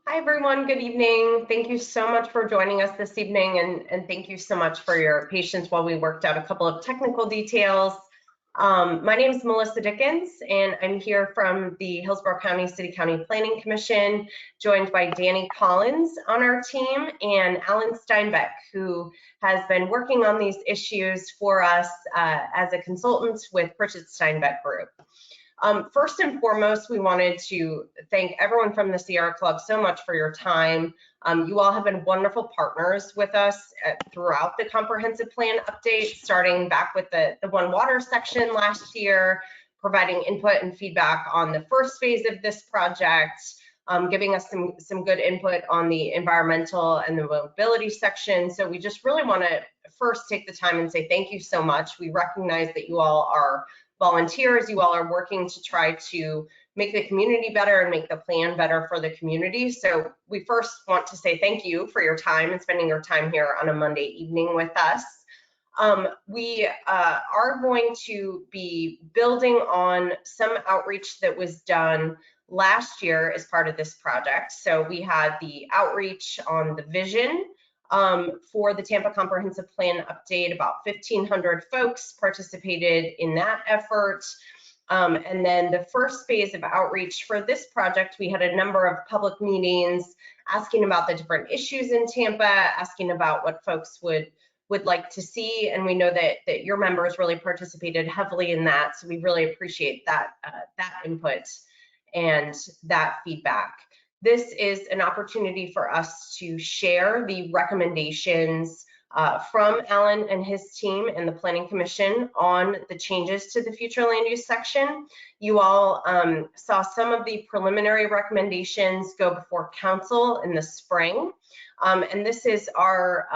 Hi, everyone. Good evening. Thank you so much for joining us this evening, and thank you so much for your patience while we worked out a couple of technical details. My name is Melissa Dickens, and I'm here from the Hillsborough County City County Planning Commission, joined by Danny Collins on our team and Alan Steinbeck, who has been working on these issues for us as a consultant with Pritchett Steinbeck Group. First and foremost, we wanted to thank everyone from the Sierra Club so much for your time. You all have been wonderful partners with us throughout the comprehensive plan update, starting back with the One Water section last year, providing input and feedback on the first phase of this project, giving us some good input on the environmental and the mobility section. So we just really want to first take the time and say thank you so much. We recognize that you all are volunteers, you all are working to try to make the community better and make the plan better for the community. So we first want to say thank you for your time and spending your time here on a Monday evening with us. We are going to be building on some outreach that was done last year as part of this project. So we had the outreach on the vision for the Tampa Comprehensive Plan update. About 1,500 folks participated in that effort. And then the first phase of outreach for this project, we had a number of public meetings asking about the different issues in Tampa, asking about what folks would like to see. And we know that your members really participated heavily in that. So we really appreciate that, that input and that feedback. This is an opportunity for us to share the recommendations from Alan and his team and the Planning Commission on the changes to the future land use section. You all saw some of the preliminary recommendations go before council in the spring. And this is our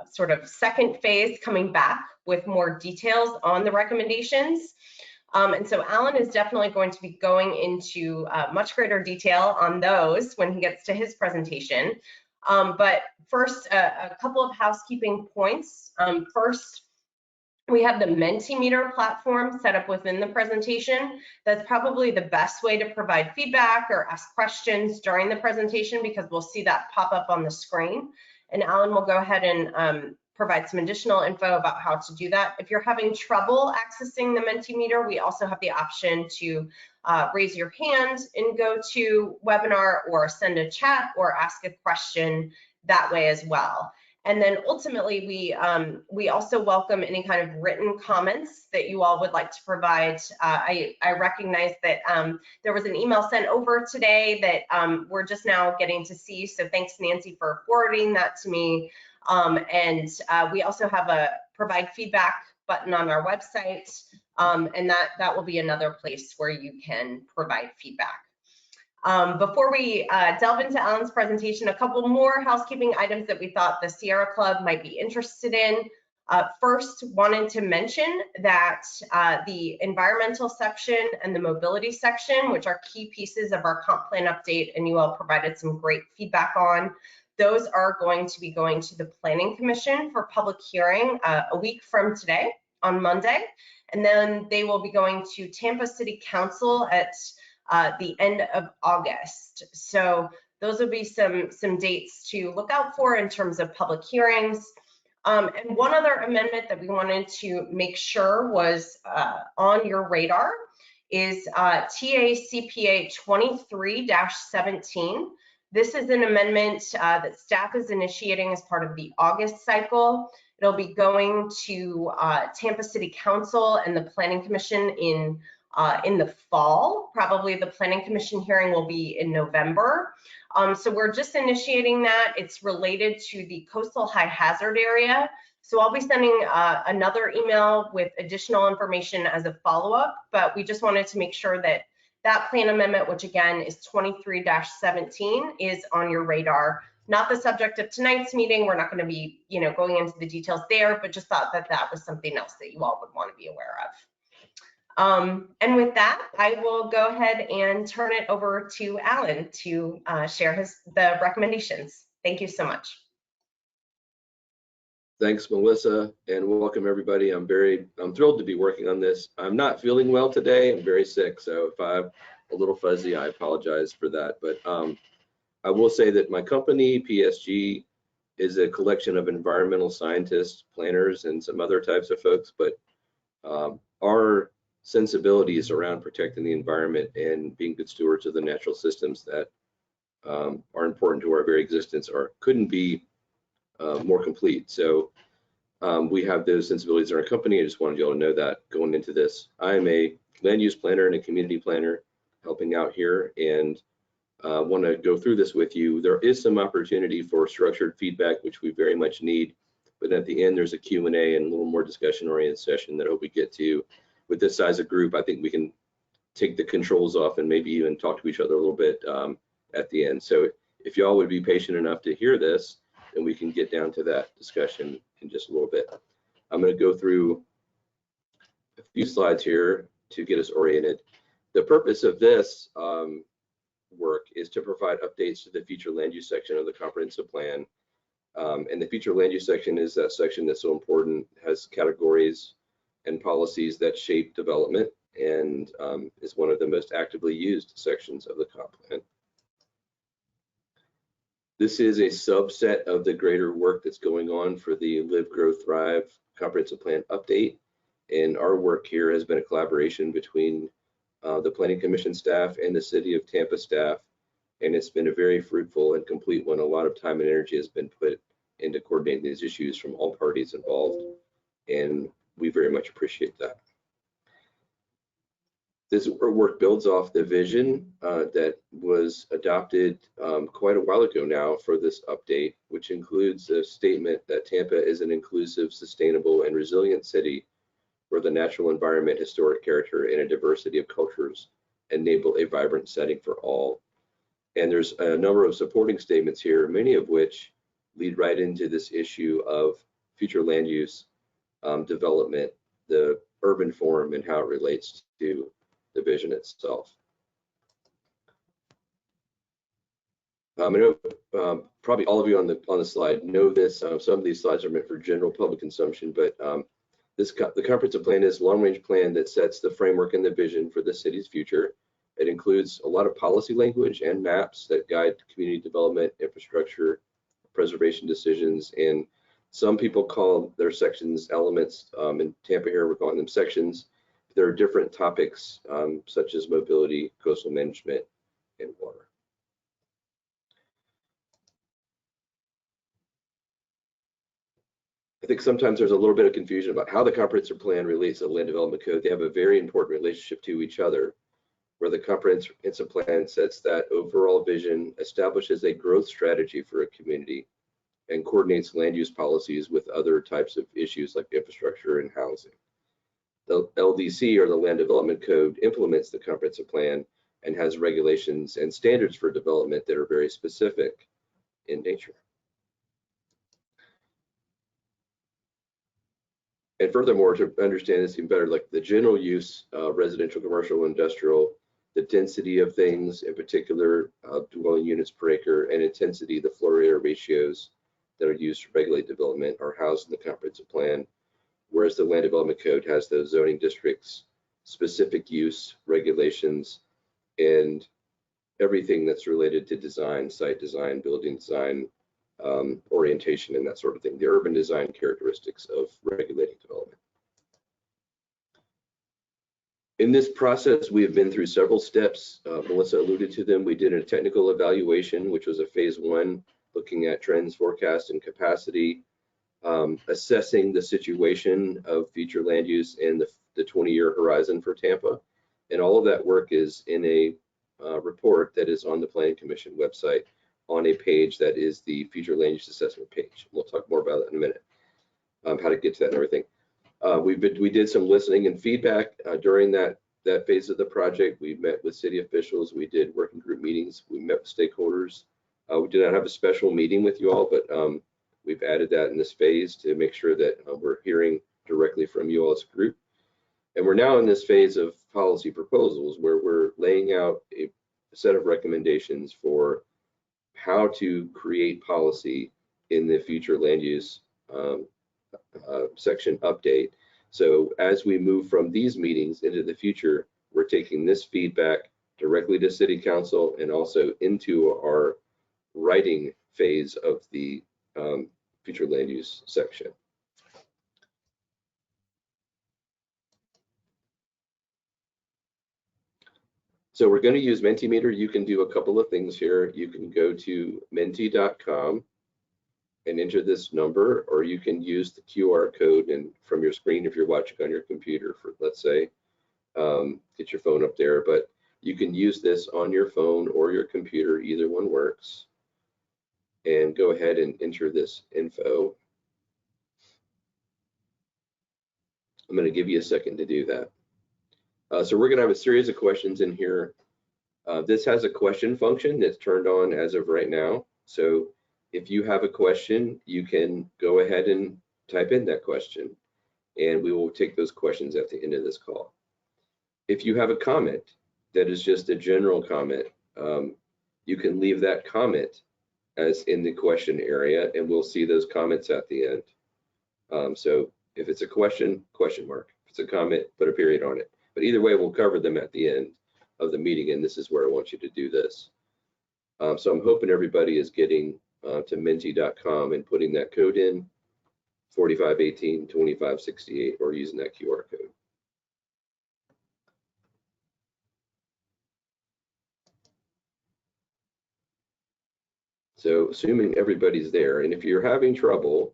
sort of second phase coming back with more details on the recommendations. And so Alan is definitely going to be going into much greater detail on those when he gets to his presentation. But first, a couple of housekeeping points. First, we have the Mentimeter platform set up within the presentation. That's probably the best way to provide feedback or ask questions during the presentation, because we'll see that pop up on the screen. And Alan will go ahead and provide some additional info about how to do that. If you're having trouble accessing the Mentimeter, we also have the option to raise your hand and go to webinar, or send a chat, or ask a question that way as well. And then ultimately, we also welcome any kind of written comments that you all would like to provide. I recognize that there was an email sent over today that we're just now getting to see. So thanks, Nancy, for forwarding that to me. And we also have a provide feedback button on our website, and that will be another place where you can provide feedback. Before we delve into Alan's presentation, a couple more housekeeping items that we thought the Sierra Club might be interested in. First, wanted to mention that the environmental section and the mobility section, which are key pieces of our comp plan update, and you all provided some great feedback on, those are going to be going to the Planning Commission for public hearing a week from today on Monday. And then they will be going to Tampa City Council at the end of August. So those will be some dates to look out for in terms of public hearings. And one other amendment that we wanted to make sure was on your radar is TACPA 23-17. This is an amendment that staff is initiating as part of the August cycle. It'll be going to Tampa City Council and the Planning Commission in the fall. Probably the Planning Commission hearing will be in November. So we're just initiating that. It's related to the coastal high hazard area. So I'll be sending another email with additional information as a follow-up, but we just wanted to make sure that that plan amendment, which again is 23-17, is on your radar. Not the subject of tonight's meeting. We're not going to be, going into the details there, but just thought that that was something else that you all would want to be aware of. And with that, I will go ahead and turn it over to Alan to share the recommendations. Thank you so much. Thanks, Melissa, and welcome everybody. I'm thrilled to be working on this. I'm not feeling well today. I'm very sick, so if a little fuzzy. I apologize for that, but I will say that my company, PSG, is a collection of environmental scientists, planners, and some other types of folks, but our sensibilities around protecting the environment and being good stewards of the natural systems that are important to our very existence couldn't be more complete. So we have those sensibilities in our company. I just wanted you all to know that going into this. I am a land use planner and a community planner helping out here, and want to go through this with you. There is some opportunity for structured feedback, which we very much need, but at the end there's a Q&A and a little more discussion-oriented session that I hope we get to. With this size of group, I think we can take the controls off and maybe even talk to each other a little bit at the end. So if y'all would be patient enough to hear this, then we can get down to that discussion in just a little bit. I'm going to go through a few slides here to get us oriented. The purpose of this work is to provide updates to the future land use section of the comprehensive plan. And the future land use section is that section that's so important, has categories and policies that shape development, and is one of the most actively used sections of the comp plan. This is a subset of the greater work that's going on for the Live, Grow, Thrive comprehensive plan update. And our work here has been a collaboration between the Planning Commission staff and the City of Tampa staff. And it's been a very fruitful and complete one. A lot of time and energy has been put into coordinating these issues from all parties involved. And we very much appreciate that. This work builds off the vision that was adopted quite a while ago now for this update, which includes a statement that Tampa is an inclusive, sustainable, and resilient city where the natural environment, historic character, and a diversity of cultures enable a vibrant setting for all. And there's a number of supporting statements here, many of which lead right into this issue of future land use development, the urban form, and how it relates to the vision itself. I know probably all of you on the slide know this. Some of these slides are meant for general public consumption, but the comprehensive plan is a long-range plan that sets the framework and the vision for the city's future. It includes a lot of policy language and maps that guide community development, infrastructure, preservation decisions, and some people call their sections elements. In Tampa here, we're calling them sections. There are different topics such as mobility, coastal management, and water. I think sometimes there's a little bit of confusion about how the comprehensive plan relates to the land development code. They have a very important relationship to each other, where the comprehensive plan sets that overall vision, establishes a growth strategy for a community, and coordinates land use policies with other types of issues like infrastructure and housing. The LDC, or the Land Development Code, implements the comprehensive plan and has regulations and standards for development that are very specific in nature. And furthermore, to understand this even better, like the general use, residential, commercial, industrial, the density of things, in particular dwelling units per acre, and intensity, the floor area ratios that are used to regulate development, are housed in the comprehensive plan, whereas the Land Development Code has those zoning districts, specific use regulations, and everything that's related to design, site design, building design, orientation, and that sort of thing, the urban design characteristics of regulating development. In this process, we have been through several steps. Melissa alluded to them. We did a technical evaluation, which was a phase 1, looking at trends, forecast, and capacity, assessing the situation of future land use and the 20-year horizon for Tampa. And all of that work is in a report that is on the Planning Commission website on a page that is the future land use assessment page. We'll talk more about that in a minute, how to get to that and everything. We did some listening and feedback during that phase of the project. We met with city officials. We did working group meetings. We met with stakeholders. We did not have a special meeting with you all, but we've added that in this phase to make sure that we're hearing directly from you all as a group. And we're now in this phase of policy proposals, where we're laying out a set of recommendations for how to create policy in the future land use section update. So as we move from these meetings into the future, we're taking this feedback directly to City Council and also into our writing phase of the future land use section. So we're going to use Mentimeter. You can do a couple of things here. You can go to menti.com and enter this number, or you can use the QR code and from your screen if you're watching on your computer, for let's say, get your phone up there, but you can use this on your phone or your computer, either one works, and go ahead and enter this info. I'm going to give you a second to do that. So we're going to have a series of questions in here. This has a question function that's turned on as of right now. So if you have a question, you can go ahead and type in that question, and we will take those questions at the end of this call. If you have a comment that is just a general comment, you can leave that comment as in the question area, and we'll see those comments at the end. So if it's a question, question mark. If it's a comment, put a period on it. But either way, we'll cover them at the end of the meeting, and this is where I want you to do this. So I'm hoping everybody is getting to menti.com and putting that code in, 4518 2568, or using that QR code. So assuming everybody's there, and if you're having trouble,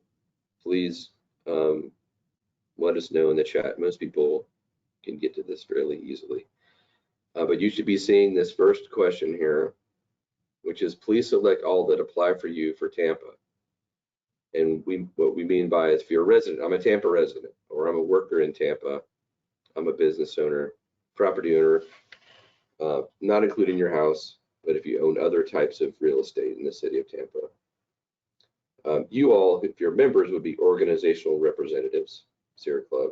please let us know in the chat. Most people can get to this fairly easily. But you should be seeing this first question here, which is please select all that apply for you for Tampa. And what we mean by is if you're a resident, I'm a Tampa resident, or I'm a worker in Tampa, I'm a business owner, property owner, not including your house, but if you own other types of real estate in the city of Tampa. You all, if you're members, would be organizational representatives, Sierra Club.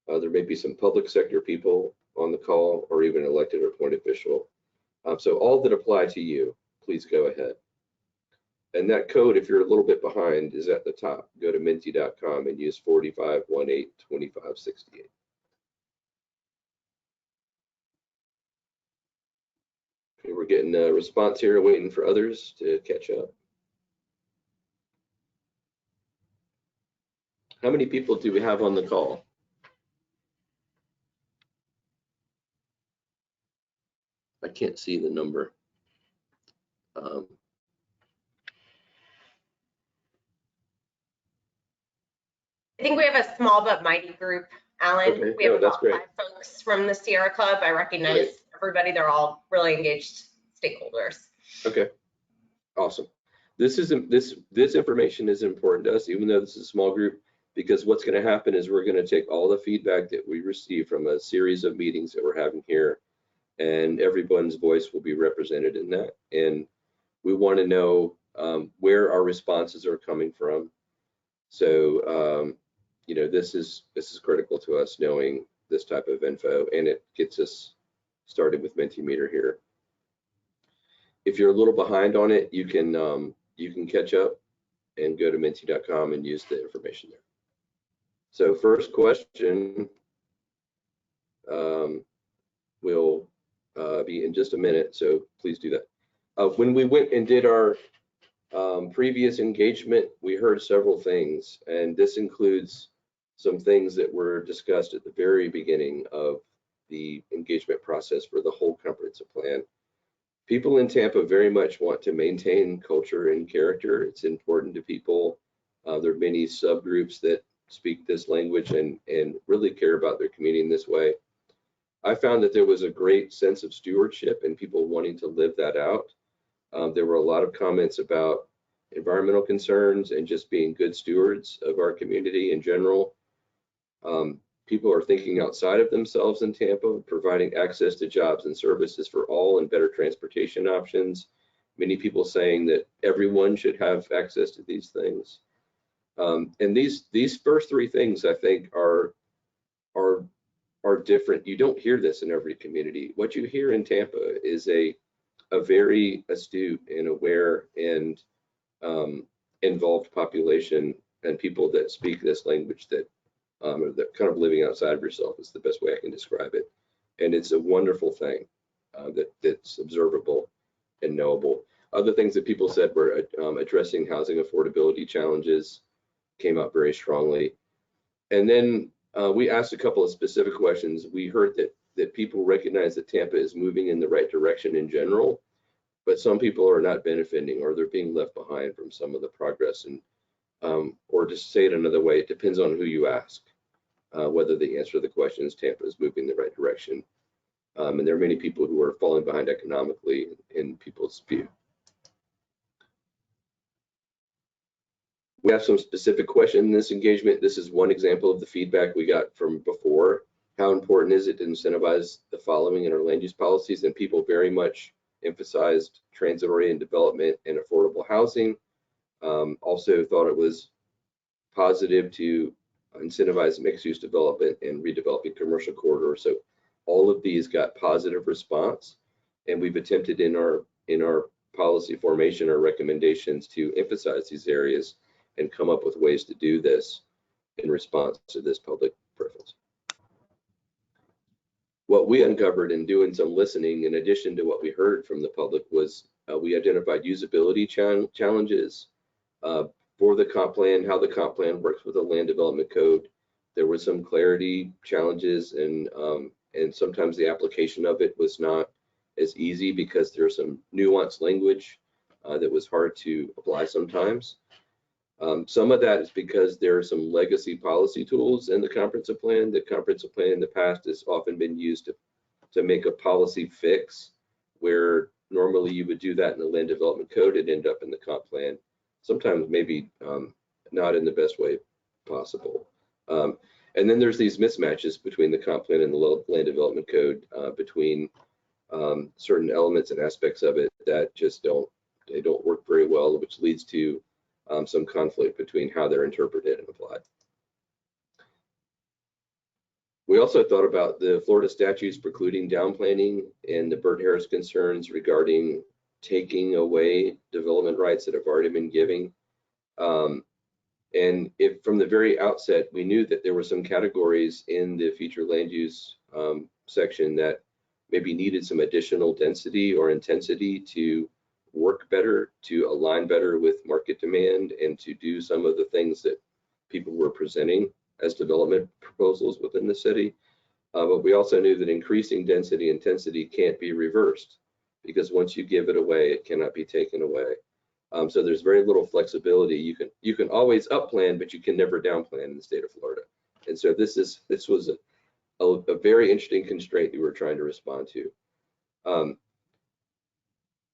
There may be some public sector people on the call, or even elected or appointed official. So all that apply to you, please go ahead. And that code, if you're a little bit behind, is at the top. Go to menti.com and use 4518 2568. Okay, we're getting a response here, waiting for others to catch up. How many people do we have on the call? I can't see the number. I think we have a small but mighty group, Alan. Okay. We have that's about great. 5 folks from the Sierra Club. I recognize everybody. They're all really engaged stakeholders. Okay, awesome. This information is important to us, even though this is a small group, because what's going to happen is we're going to take all the feedback that we receive from a series of meetings that we're having here, and everyone's voice will be represented in that. And we want to know where our responses are coming from. So, you know, this is critical to us, knowing this type of info, and it gets us started with Mentimeter here. If you're a little behind on it, you can catch up and go to menti.com and use the information there. So first question will be in just a minute, so please do that. When we went and did our previous engagement, we heard several things, and this includes some things that were discussed at the very beginning of the engagement process for the whole comprehensive plan. People in Tampa very much want to maintain culture and character. It's important to people. There are many subgroups that speak this language and really care about their community in this way. I found that there was a great sense of stewardship and people wanting to live that out. There were a lot of comments about environmental concerns and just being good stewards of our community in general. People are thinking outside of themselves in Tampa, providing access to jobs and services for all and better transportation options. Many people saying that everyone should have access to these things. And these first 3 things, I think, are different. You don't hear this in every community. What you hear in Tampa is a very astute and aware and involved population, and people that speak this language that kind of living outside of yourself is the best way I can describe it. And it's a wonderful thing. that's observable and knowable. Other things that people said were addressing housing affordability challenges came up very strongly. And then we asked a couple of specific questions. We heard that people recognize that Tampa is moving in the right direction in general, but some people are not benefiting or they're being left behind from some of the progress. And or to say it another way, it depends on who you ask, whether the answer to the question is Tampa is moving in the right direction. And there are many people who are falling behind economically in people's view. We have some specific questions in this engagement. This is one example of the feedback we got from before. How important is it to incentivize the following in our land use policies? And people very much emphasized transit-oriented development and affordable housing. Also thought it was positive to incentivize mixed-use development and redeveloping commercial corridors. So all of these got positive response, and we've attempted in our policy formation or recommendations to emphasize these areas and come up with ways to do this in response to this public preference. What we uncovered in doing some listening, in addition to what we heard from the public, was we identified usability challenges for the comp plan, how the comp plan works with the land development code. There were some clarity challenges, and sometimes the application of it was not as easy because there's some nuanced language that was hard to apply sometimes. Some of that is because there are some legacy policy tools in the comprehensive plan. The comprehensive plan in the past has often been used to make a policy fix, where normally you would do that in the land development code and end up in the comp plan. Sometimes maybe not in the best way possible. And then there's these mismatches between the comp plan and the land development code, between certain elements and aspects of it that just don't work very well, which leads to some conflict between how they're interpreted and applied. We also thought about the Florida statutes precluding downplanning and the Burt Harris concerns regarding taking away development rights that have already been given. And if from the very outset, we knew that there were some categories in the future land use section that maybe needed some additional density or intensity to work better, to align better with market demand, and to do some of the things that people were presenting as development proposals within the city. But we also knew that increasing density intensity can't be reversed, because once you give it away, it cannot be taken away. So there's very little flexibility. You can always up-plan, but you can never down-plan in the state of Florida. And so this was a very interesting constraint that we're trying to respond to.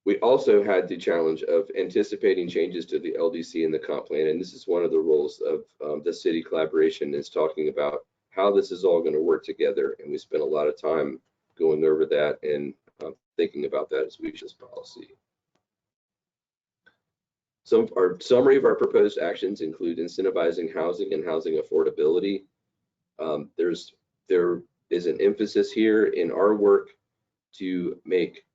We also had the challenge of anticipating changes to the LDC and the comp plan, and this is one of the roles of the city collaboration, is talking about how this is all going to work together, and we spent a lot of time going over that and thinking about that as we use this policy. Our summary of our proposed actions include incentivizing housing and housing affordability. There is an emphasis here in our work to make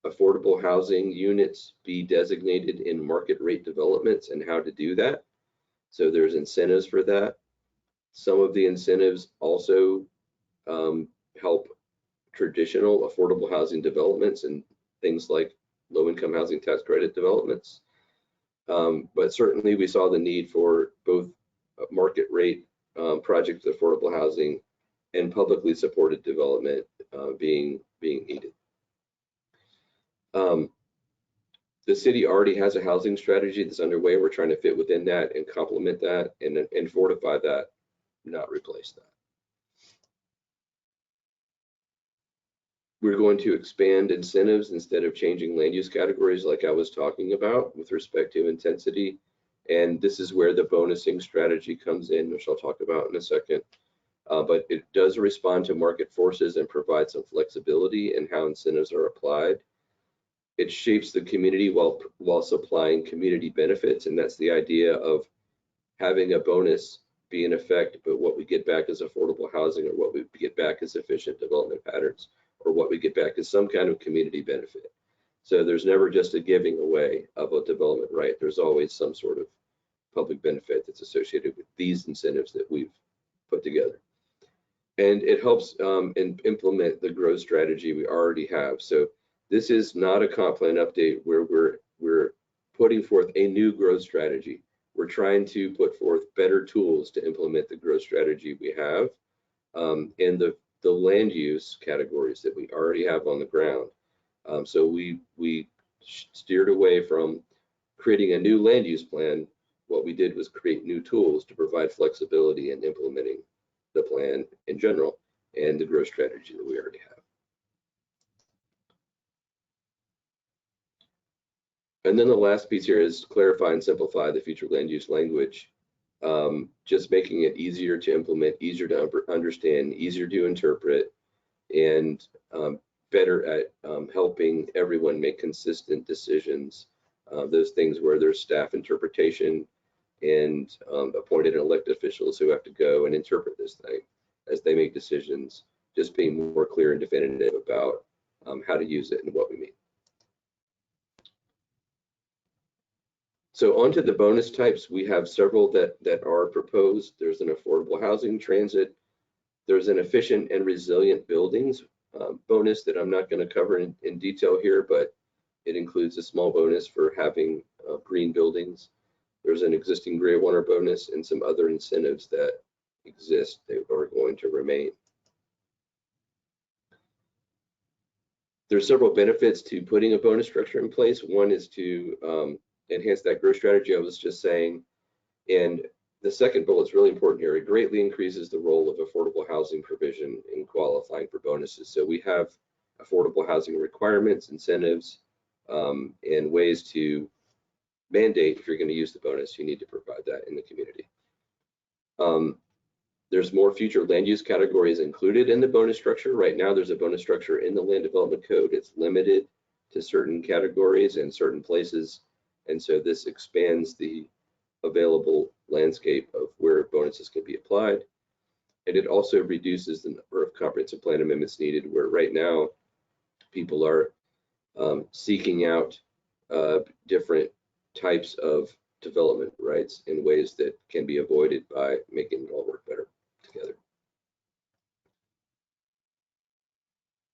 affordable housing units be designated in market rate developments and how to do that. So there's incentives for that. Some of the incentives also help traditional affordable housing developments and things like low-income housing tax credit developments. But certainly we saw the need for both market rate projects of affordable housing and publicly supported development being needed. The city already has a housing strategy that's underway. We're trying to fit within that and complement that and fortify that, not replace that. We're going to expand incentives instead of changing land use categories like I was talking about with respect to intensity. And this is where the bonusing strategy comes in, which I'll talk about in a second. But it does respond to market forces and provide some flexibility in how incentives are applied. It shapes the community while supplying community benefits, and that's the idea of having a bonus be in effect, but what we get back is affordable housing, or what we get back is efficient development patterns, or what we get back is some kind of community benefit. So there's never just a giving away of a development right. There's always some sort of public benefit that's associated with these incentives that we've put together. and it helps implement the growth strategy we already have. So this is not a comp plan update where we're putting forth a new growth strategy. We're trying to put forth better tools to implement the growth strategy we have, and the land use categories that we already have on the ground. So we steered away from creating a new land use plan. What we did was create new tools to provide flexibility in implementing the plan in general and the growth strategy that we already have. And then the last piece here is clarify and simplify the future land use language, just making it easier to implement, easier to understand, easier to interpret, and better at helping everyone make consistent decisions. Those things where there's staff interpretation and appointed and elected officials who have to go and interpret this thing as they make decisions, just being more clear and definitive about how to use it and what we mean. So onto the bonus types, we have several that are proposed. There's an affordable housing transit. There's an efficient and resilient buildings bonus that I'm not going to cover in detail here, but it includes a small bonus for having green buildings. There's an existing gray water bonus and some other incentives that exist that are going to remain. There's several benefits to putting a bonus structure in place. One is to enhance that growth strategy I was just saying. And the second bullet is really important here. It greatly increases the role of affordable housing provision in qualifying for bonuses. So we have affordable housing requirements, incentives, and ways to mandate if you're going to use the bonus, you need to provide that in the community. There's more future land use categories included in the bonus structure. Right now, there's a bonus structure in the Land Development Code. It's limited to certain categories and certain places. And so this expands the available landscape of where bonuses can be applied. And it also reduces the number of comprehensive plan amendments needed, where right now people are seeking out different types of development rights in ways that can be avoided by making it all work better together.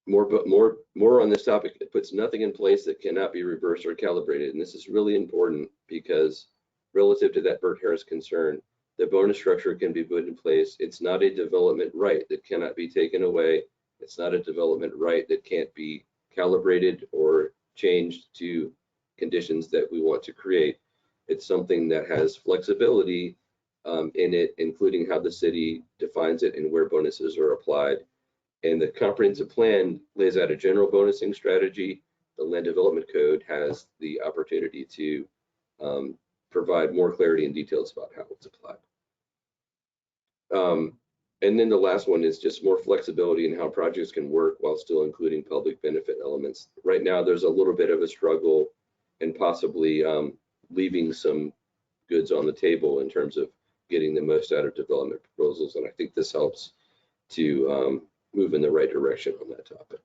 More on this topic. It puts nothing in place that cannot be reversed or calibrated, and this is really important because relative to that Bert Harris concern, the bonus structure can be put in place. It's not a development right that cannot be taken away. It's not a development right that can't be calibrated or changed to conditions that we want to create. It's something that has flexibility in it, including how the city defines it and where bonuses are applied. And the comprehensive plan lays out a general bonusing strategy. The Land Development Code has the opportunity to provide more clarity and details about how it's applied. And then the last one is just more flexibility in how projects can work while still including public benefit elements. Right now, there's a little bit of a struggle and possibly leaving some goods on the table in terms of getting the most out of development proposals. And I think this helps to move in the right direction on that topic.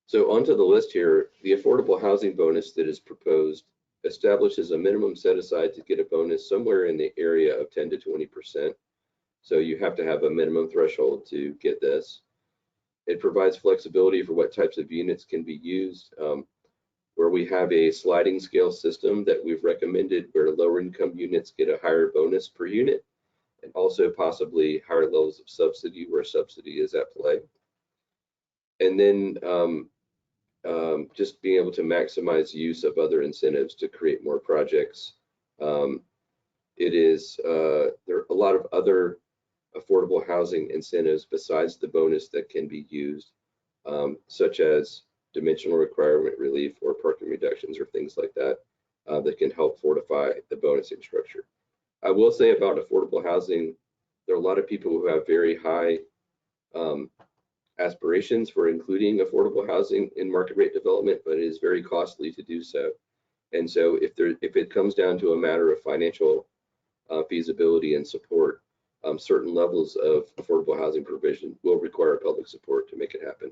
So onto the list here, the affordable housing bonus that is proposed establishes a minimum set aside to get a bonus somewhere in the area of 10 to 20%. So you have to have a minimum threshold to get this. It provides flexibility for what types of units can be used, where we have a sliding scale system that we've recommended where lower income units get a higher bonus per unit, and also possibly higher levels of subsidy where subsidy is at play. And then just being able to maximize use of other incentives to create more projects. There are a lot of other affordable housing incentives besides the bonus that can be used, such as dimensional requirement relief or parking reductions or things like that, that can help fortify the bonusing structure. I will say about affordable housing, there are a lot of people who have very high aspirations for including affordable housing in market rate development, but it is very costly to do so. And so if it comes down to a matter of financial feasibility and support, certain levels of affordable housing provision will require public support to make it happen.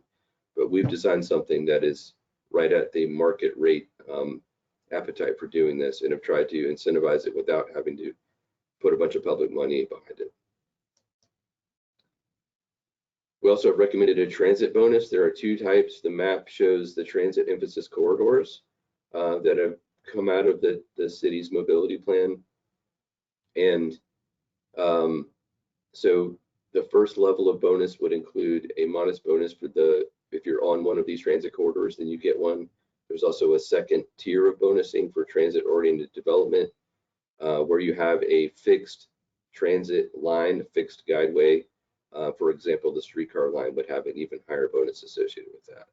But we've designed something that is right at the market rate appetite for doing this, and have tried to incentivize it without having to put a bunch of public money behind it. We also recommended a transit bonus. There are two types. The map shows the transit emphasis corridors that have come out of the city's mobility plan. And so the first level of bonus would include a modest bonus for if you're on one of these transit corridors, then you get one. There's also a second tier of bonusing for transit-oriented development, where you have a fixed transit line, fixed guideway. For example, the streetcar line would have an even higher bonus associated with that.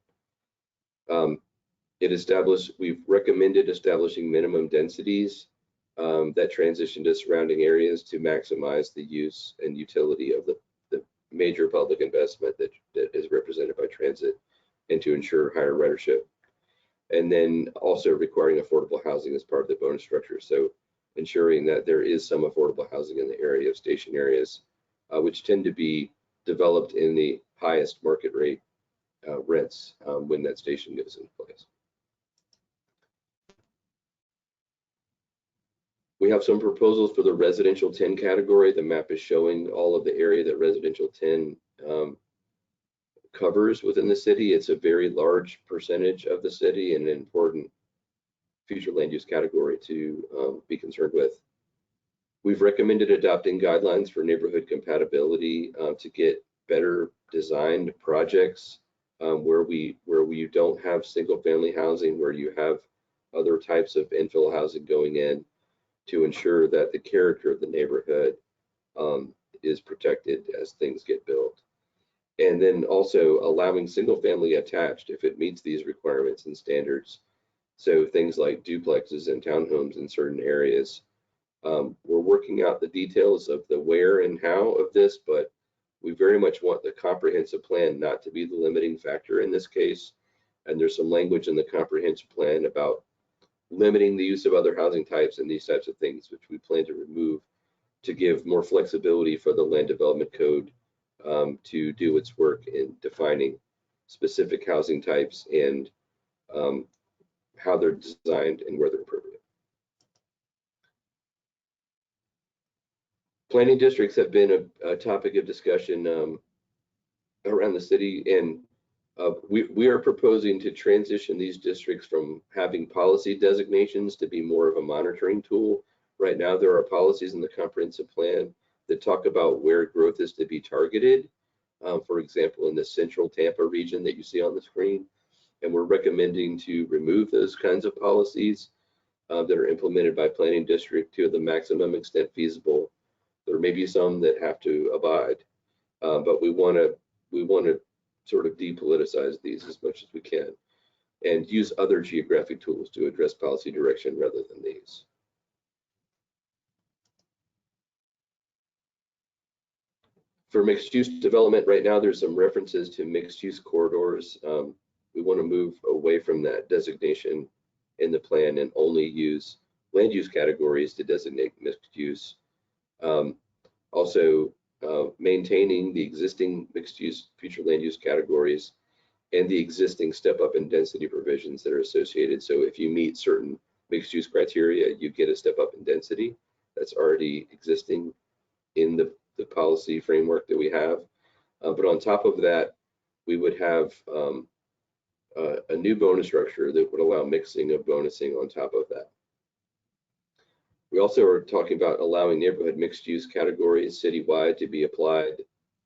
We've recommended establishing minimum densities that transition to surrounding areas to maximize the use and utility of the major public investment that is represented by transit, and to ensure higher ridership. And then also requiring affordable housing as part of the bonus structure. So ensuring that there is some affordable housing in the area of station areas, which tend to be developed in the highest market rate rents when that station goes into place. We have some proposals for the residential 10 category. The map is showing all of the area that residential 10 covers within the city. It's a very large percentage of the city and an important future land use category to be concerned with. We've recommended adopting guidelines for neighborhood compatibility to get better designed projects where you don't have single family housing, where you have other types of infill housing going in, to ensure that the character of the neighborhood is protected as things get built. And then also allowing single family attached if it meets these requirements and standards. So things like duplexes and townhomes in certain areas. We're working out the details of the where and how of this, but we very much want the comprehensive plan not to be the limiting factor in this case. And there's some language in the comprehensive plan about limiting the use of other housing types and these types of things, which we plan to remove to give more flexibility for the land development code to do its work in defining specific housing types and how they're designed and where they're appropriate. Planning districts have been a topic of discussion around the city, and we are proposing to transition these districts from having policy designations to be more of a monitoring tool. Right now, there are policies in the comprehensive plan that talk about where growth is to be targeted. For example, in the central Tampa region that you see on the screen, and we're recommending to remove those kinds of policies that are implemented by planning district to the maximum extent feasible. There may be some that have to abide, but we want to sort of depoliticize these as much as we can and use other geographic tools to address policy direction rather than these. For mixed use development, right now there's some references to mixed use corridors. We want to move away from that designation in the plan and only use land use categories to designate mixed use. Also, maintaining the existing mixed use future land use categories and the existing step up in density provisions that are associated. So if you meet certain mixed use criteria, you get a step up in density that's already existing in the policy framework that we have. But on top of that, we would have a new bonus structure that would allow mixing of bonusing on top of that. We also are talking about allowing neighborhood mixed use categories citywide to be applied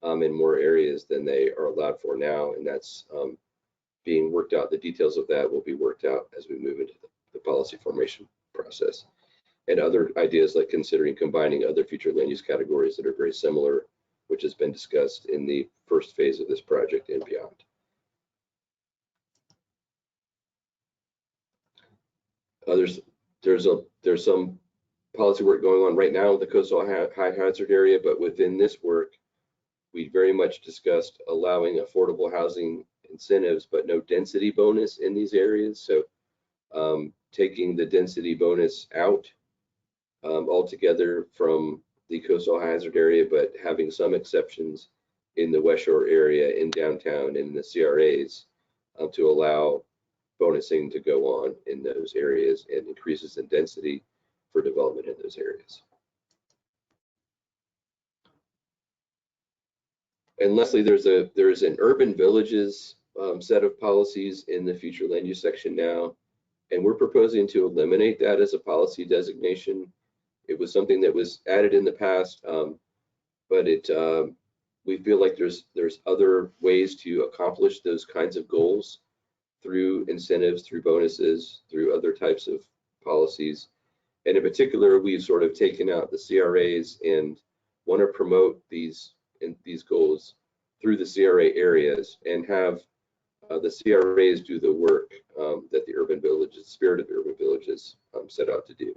in more areas than they are allowed for now, and that's being worked out. The details of that will be worked out as we move into the policy formation process. And other ideas like considering combining other future land use categories that are very similar, which has been discussed in the first phase of this project and beyond. There's some policy work going on right now in the coastal high hazard area, but within this work, we very much discussed allowing affordable housing incentives, but no density bonus in these areas. So taking the density bonus out altogether from the coastal hazard area, but having some exceptions in the West Shore area, in downtown, in the CRAs to allow bonusing to go on in those areas and increases in density for development in those areas. And lastly, there's an urban villages set of policies in the future land use section now, and we're proposing to eliminate that as a policy designation. It was something that was added in the past, but we feel like there's other ways to accomplish those kinds of goals through incentives, through bonuses, through other types of policies. And in particular, we've sort of taken out the CRAs and want to promote these goals through the CRA areas and have the CRAs do the work that the urban villages, spirit of the urban villages set out to do.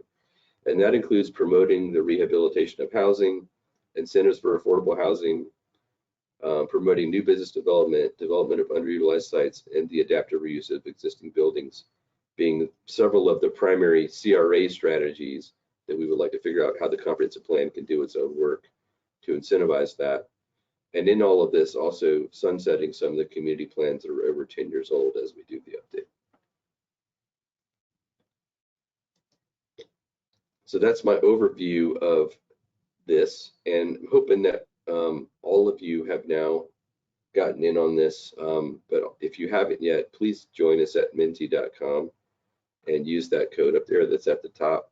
And that includes promoting the rehabilitation of housing, incentives for affordable housing, promoting new business development, development of underutilized sites, and the adaptive reuse of existing buildings, being several of the primary CRA strategies that we would like to figure out how the comprehensive plan can do its own work to incentivize that. And in all of this, also sunsetting some of the community plans that are over 10 years old as we do the update. So that's my overview of this, and I'm hoping that all of you have now gotten in on this. But if you haven't yet, please join us at menti.com and use that code up there that's at the top,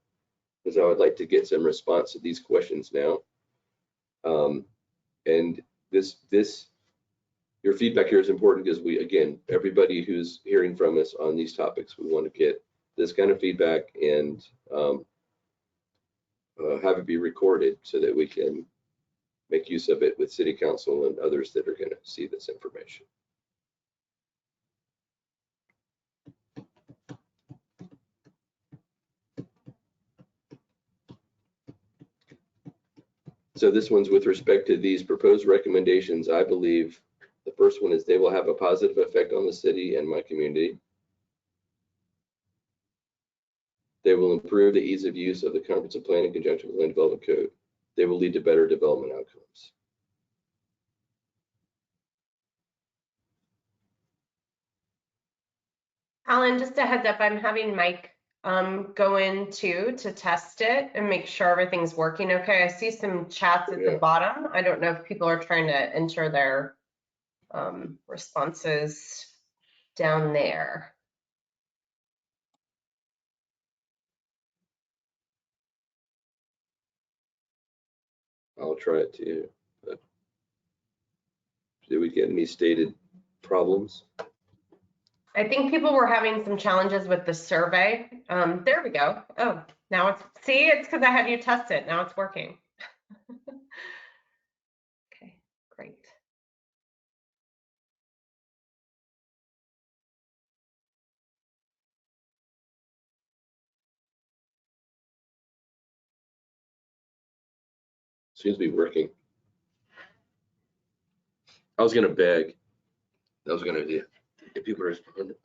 because I would like to get some response to these questions now. And your feedback here is important because again, everybody who's hearing from us on these topics, we want to get this kind of feedback and have it be recorded so that we can make use of it with City Council and others that are going to see this information. So this one's with respect to these proposed recommendations. I believe the first one is they will have a positive effect on the city and my community. They will improve the ease of use of the comprehensive plan in conjunction with land development code. They will lead to better development outcomes. Alan, just a heads up, I'm having Mike go in too to test it and make sure everything's working okay. I see some chats at the bottom. I don't know if people are trying to enter their responses down there. I'll try it too. But did we get any stated problems? I think people were having some challenges with the survey. There we go. Oh, now it's because I had you test it. Now it's working. Okay, great. Seems to be working. I was going to beg. That was going to do. If people respond.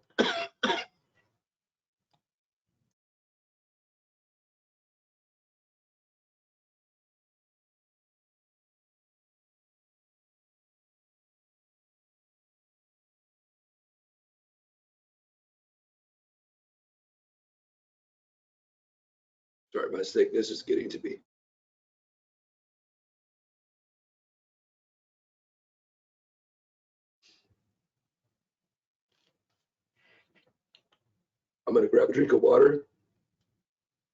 Sorry, my sickness is getting to me. I'm going to grab a drink of water.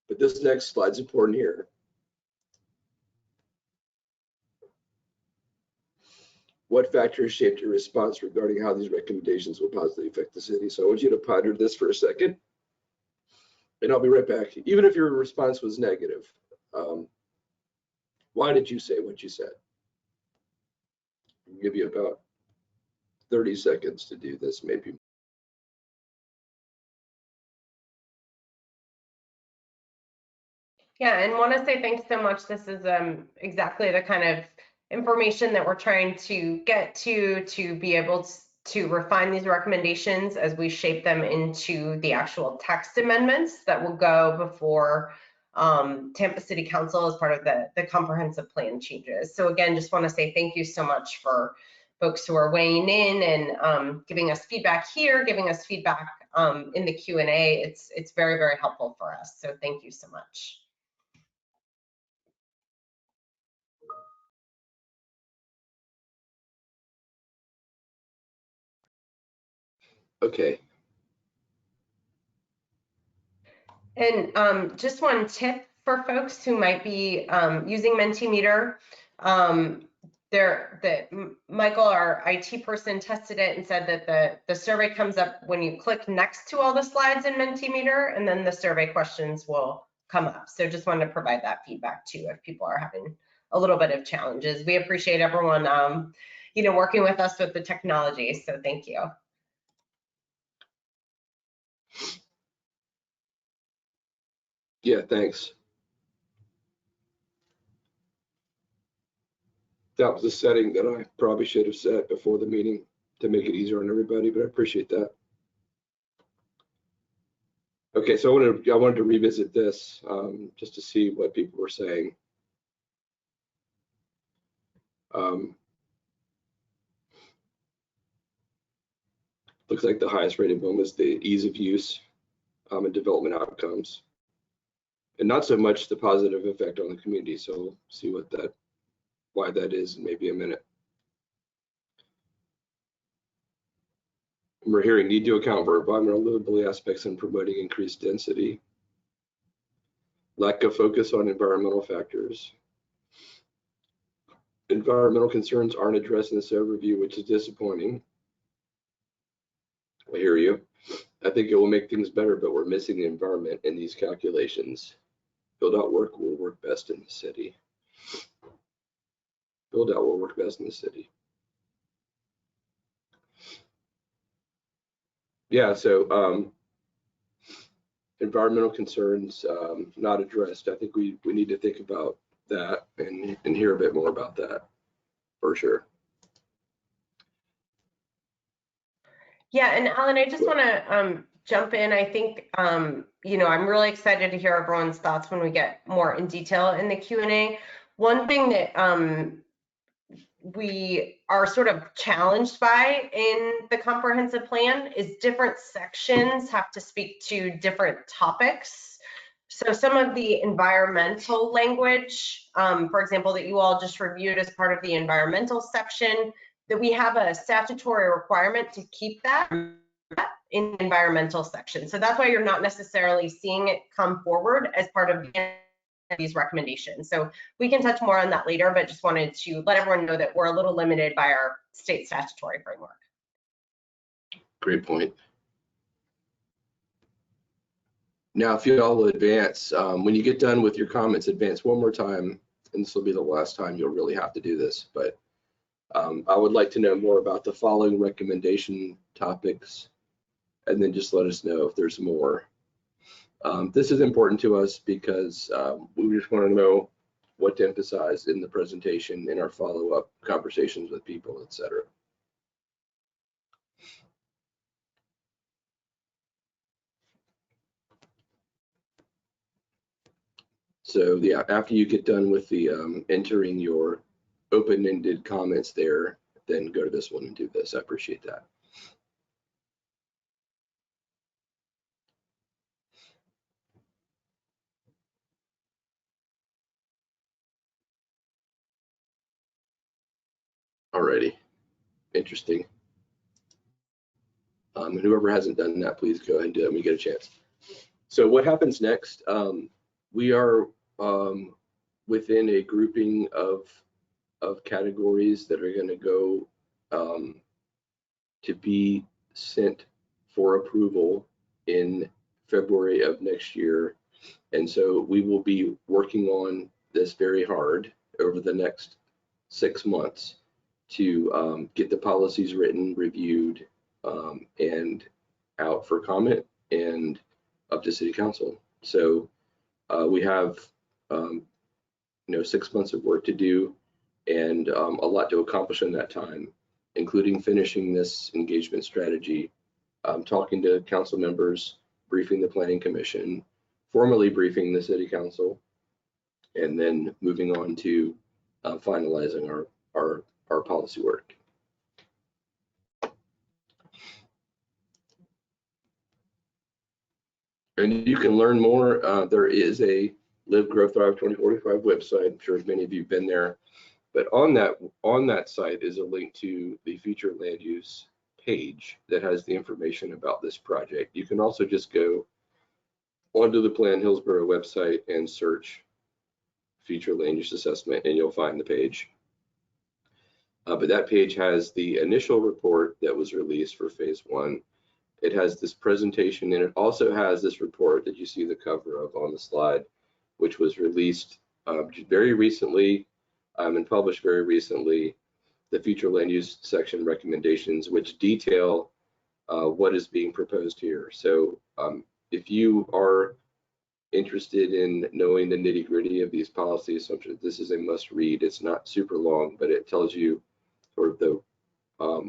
But this next slide's important here. What factors shaped your response regarding how these recommendations will positively affect the city? So I want you to ponder this for a second, and I'll be right back. Even if your response was negative, why did you say what you said? I'll give you about 30 seconds to do this, maybe. Yeah, and want to say thanks so much. This is exactly the kind of information that we're trying to get to be able to refine these recommendations as we shape them into the actual text amendments that will go before Tampa City Council as part of the comprehensive plan changes. So again, just want to say thank you so much for folks who are weighing in and giving us feedback here, giving us feedback in the Q&A. It's very, very helpful for us. So thank you so much. Okay. And just one tip for folks who might be using Mentimeter. Michael, our IT person, tested it and said that the survey comes up when you click next to all the slides in Mentimeter, and then the survey questions will come up. So just wanted to provide that feedback too if people are having a little bit of challenges. We appreciate everyone working with us with the technology, so thank you. Yeah, thanks. That was a setting that I probably should have set before the meeting to make it easier on everybody, but I appreciate that. Okay, so I wanted to revisit this just to see what people were saying. Looks like the highest rated one was the ease of use and development outcomes, and not so much the positive effect on the community. So we'll see why that is in maybe a minute. We're hearing need to account for environmental livability aspects and promoting increased density. Lack of focus on environmental factors. Environmental concerns aren't addressed in this overview, which is disappointing. I hear you. I think it will make things better, but we're missing the environment in these calculations. Build out work will work best in the city. Build out will work best in the city. Yeah, so environmental concerns not addressed. I think we need to think about that and hear a bit more about that for sure. Yeah, and Alan, I just want to jump in. I think I'm really excited to hear everyone's thoughts when we get more in detail in the Q&A. One thing that we are sort of challenged by in the comprehensive plan is different sections have to speak to different topics. So some of the environmental language, for example, that you all just reviewed as part of the environmental section, that we have a statutory requirement to keep that in the environmental section. So that's why you're not necessarily seeing it come forward as part of these recommendations. So we can touch more on that later, but just wanted to let everyone know that we're a little limited by our state statutory framework. Great point. Now, if you all will advance, when you get done with your comments, advance one more time, and this will be the last time you'll really have to do this, but I would like to know more about the following recommendation topics, and then just let us know if there's more. This is important to us because we just want to know what to emphasize in the presentation, in our follow-up conversations with people, etc. So yeah, after you get done with the entering your open-ended comments there, then go to this one and do this. I appreciate that. Alrighty, interesting. And whoever hasn't done that, please go ahead and do it when we get a chance. So what happens next? We are within a grouping of categories that are going to go to be sent for approval in February of next year. And so we will be working on this very hard over the next 6 months to get the policies written, reviewed, and out for comment and up to City Council. So we have 6 months of work to do and a lot to accomplish in that time, including finishing this engagement strategy, talking to council members, briefing the Planning Commission, formally briefing the City Council, and then moving on to finalizing our policy work. And you can learn more. There is a Live, Grow, Thrive 2045 website. I'm sure many of you have been there. But on that site is a link to the future land use page that has the information about this project. You can also just go onto the Plan Hillsborough website and search future land use assessment, and you'll find the page. But that page has the initial report that was released for phase 1. It has this presentation, and it also has this report that you see the cover of on the slide, which was released very recently and published very recently, the future land use section recommendations, which detail what is being proposed here. So if you are interested in knowing the nitty-gritty of these policy assumptions, this is a must read. It's not super long, but it tells you sort of the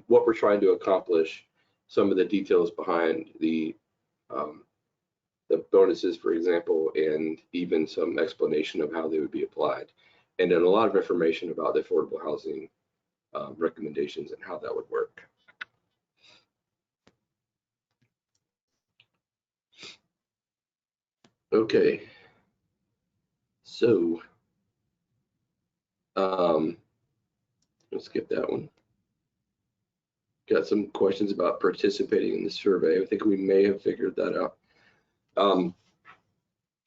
what we're trying to accomplish, some of the details behind the bonuses, for example, and even some explanation of how they would be applied, and then a lot of information about the affordable housing recommendations and how that would work. Okay, so let's skip that one. Got some questions about participating in the survey. I think we may have figured that out.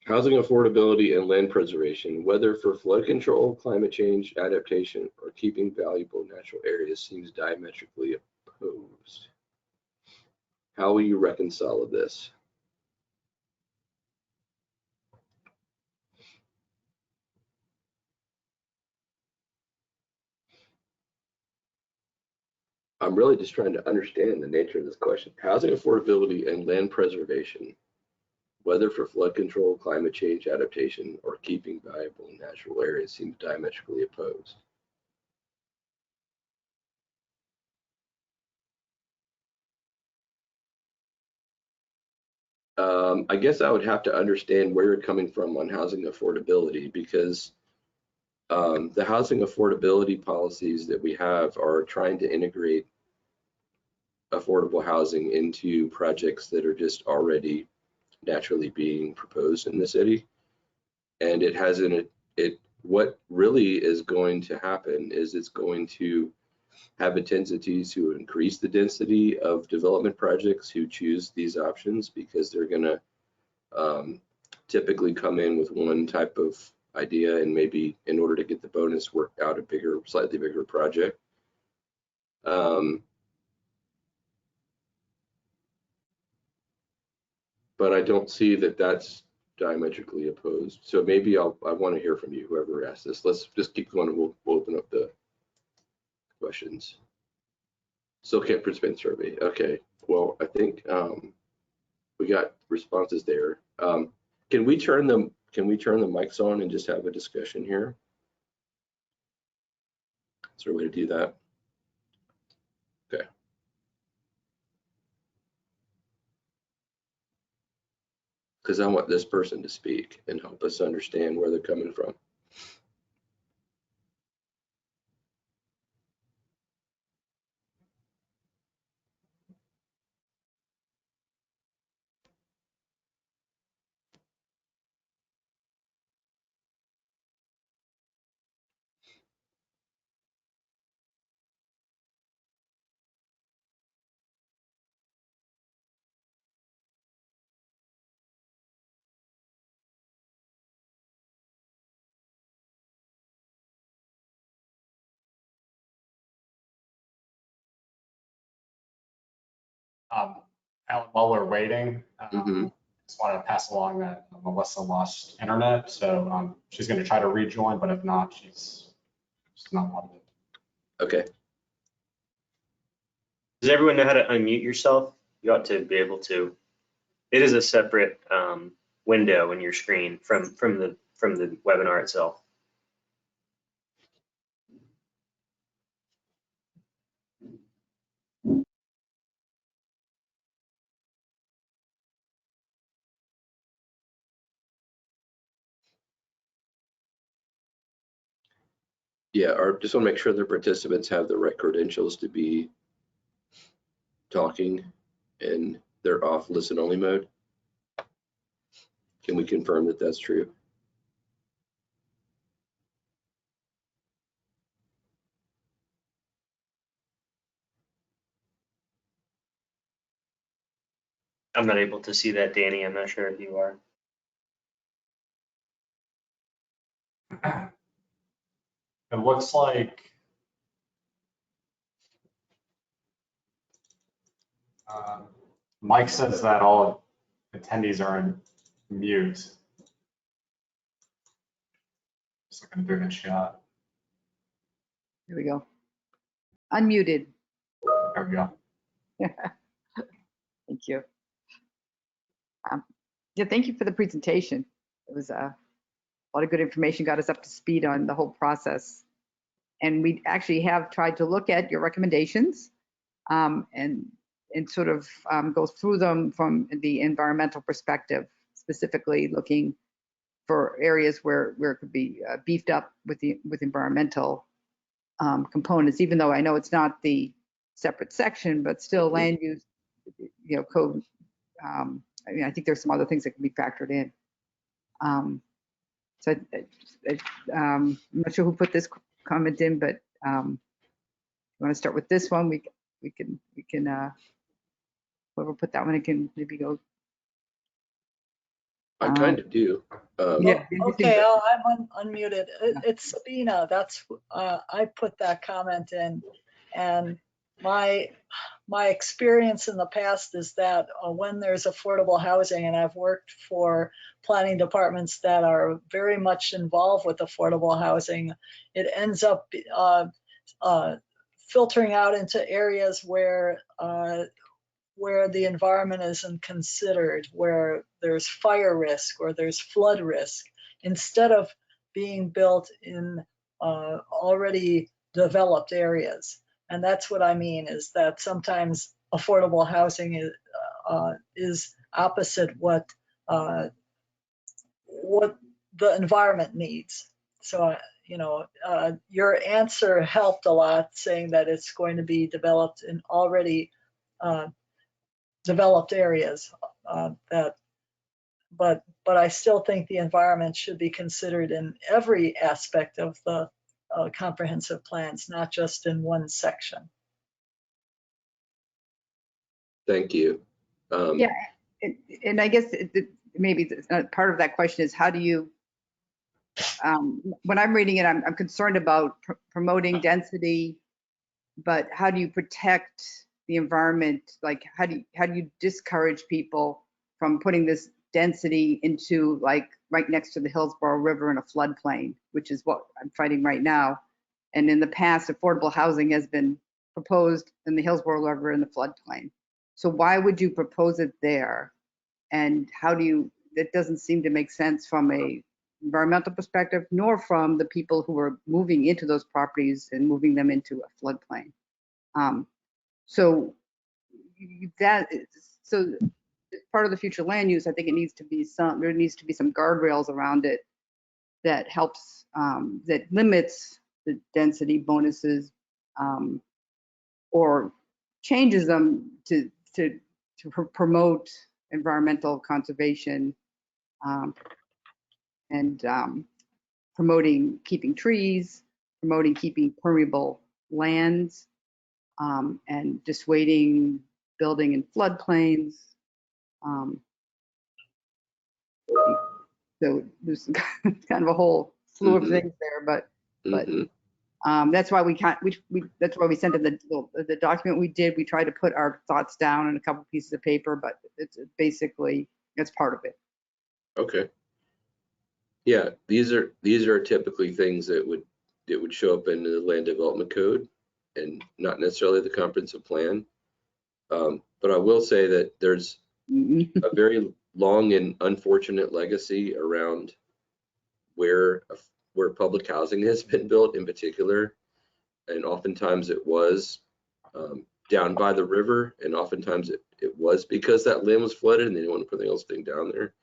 Housing affordability and land preservation, whether for flood control, climate change, adaptation, or keeping valuable natural areas, seems diametrically opposed. How will you reconcile this? I'm really just trying to understand the nature of this question. Housing affordability and land preservation, whether for flood control, climate change, adaptation, or keeping valuable natural areas, seems diametrically opposed. I guess I would have to understand where you're coming from on housing affordability, because the housing affordability policies that we have are trying to integrate affordable housing into projects that are just already naturally being proposed in the city. And it hasn't, what really is going to happen is it's going to have a tendency to increase the density of development projects who choose these options, because they're going to typically come in with one type of idea, and maybe in order to get the bonus, work out a bigger, slightly bigger project. But I don't see that that's diametrically opposed. So maybe I want to hear from you, whoever asked this. Let's just keep going, and we'll open up the questions. Still can't participate in survey. Okay, well, I think we got responses there. Can we turn the mics on and just have a discussion here? Is there a way to do that? Okay. Because I want this person to speak and help us understand where they're coming from. Alan, while we're waiting, Mhm. just want to pass along that Melissa lost internet, so she's going to try to rejoin, but if not, she's not logged in. Okay. Does everyone know how to unmute yourself? You ought to be able to. It is a separate window in your screen from the webinar itself. Yeah, or just want to make sure the participants have the right credentials to be talking, and they're off listen only mode. Can we confirm that that's true? I'm not able to see that, Danny. I'm not sure if you are. It looks like Mike says that all attendees are in mute. Just looking through the chat. Here we go. Unmuted. There we go. Thank you. Yeah, thank you for the presentation. It was a lot of good information, got us up to speed on the whole process. And we actually have tried to look at your recommendations and sort of go through them from the environmental perspective, specifically looking for areas where it could be beefed up with environmental components, even though I know it's not the separate section, but still land use, code. I mean, I think there's some other things that can be factored in. So I'm not sure who put this comment in, but you want to start with this one? We can whoever put that one, it can maybe go. I kind of do. Yeah. Okay, I'm unmuted. It's Sabina. That's I put that comment in, and my experience in the past is that when there's affordable housing, and I've worked for planning departments that are very much involved with affordable housing, it ends up filtering out into areas where the environment isn't considered, where there's fire risk or there's flood risk, instead of being built in already developed areas. And that's what I mean, is that sometimes affordable housing is opposite what the environment needs. So, your answer helped a lot, saying that it's going to be developed in already developed areas. But I still think the environment should be considered in every aspect of the comprehensive plans, not just in one section. Thank you. Yeah, and I guess maybe part of that question is how do you, when I'm reading it, I'm concerned about promoting density, but how do you protect the environment? Like, how do you discourage people from putting this density into, like, right next to the Hillsborough River in a floodplain, which is what I'm fighting right now. And in the past, affordable housing has been proposed in the Hillsborough River in the floodplain. So why would you propose it there? And how do you, that doesn't seem to make sense from a environmental perspective, nor from the people who are moving into those properties and moving them into a floodplain. So part of the future land use, I think there needs to be some guardrails around it that helps, that limits the density bonuses or changes them to promote environmental conservation and promoting keeping trees, promoting keeping permeable lands, and dissuading building in floodplains. So there's kind of a whole slew of things there, but that's why that's why we sent in the document we did. We tried to put our thoughts down in a couple pieces of paper, but it's basically, it's part of it. Okay. Yeah, these are typically things that would show up in the land development code and not necessarily the comprehensive plan. But I will say that there's a very long and unfortunate legacy around where public housing has been built in particular. And oftentimes it was down by the river, and oftentimes it was because that land was flooded and they didn't want to put anything else down there,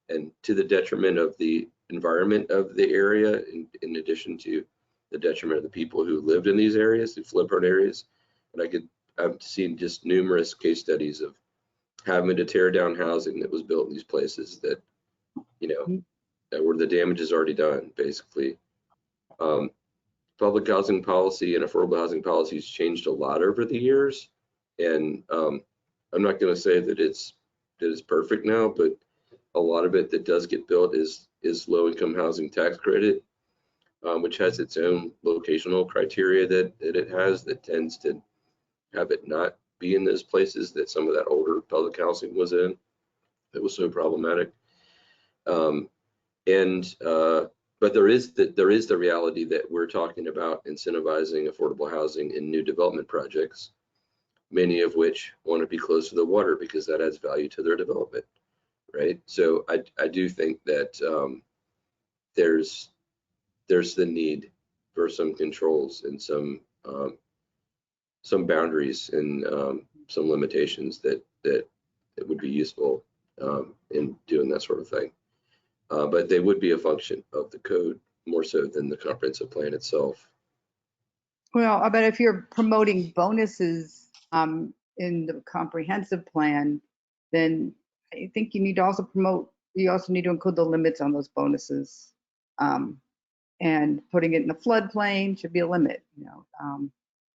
and to the detriment of the environment of the area, in addition to the detriment of the people who lived in these areas, the flood-prone areas. And I've seen just numerous case studies of having to tear down housing that was built in these places that, where the damage is already done, basically. Public housing policy and affordable housing policies changed a lot over the years. And I'm not going to say that it's is perfect now, but a lot of it that does get built is low-income housing tax credit, which has its own locational criteria that it has that tends to have it not be in those places that some of that older public housing was in. That was so problematic. But there is the reality that we're talking about incentivizing affordable housing in new development projects, many of which want to be close to the water because that adds value to their development, right? So I do think that there's the need for some controls and some boundaries and some limitations that would be useful in doing that sort of thing. But they would be a function of the code more so than the comprehensive plan itself. Well, but if you're promoting bonuses in the comprehensive plan, then I think you need to also include the limits on those bonuses. And putting it in the floodplain should be a limit,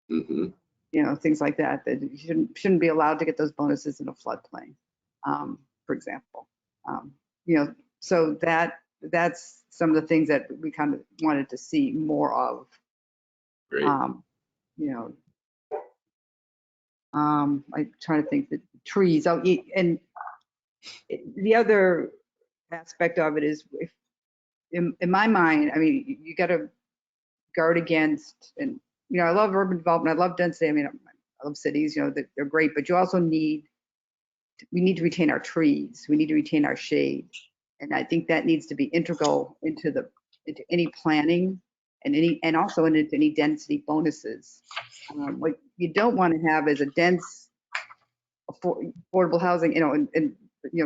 things like that, that you shouldn't be allowed to get those bonuses in a floodplain, for example. So that's some of the things that we kind of wanted to see more of. Great. I'm trying to think the trees. And the other aspect of it is, if in my mind, I mean, you got to guard against, and I love urban development. I love density. I mean, I love cities. They're great, but we need to retain our trees. We need to retain our shade, and I think that needs to be integral into any planning and also into any density bonuses. What you don't want to have is a dense affordable housing, and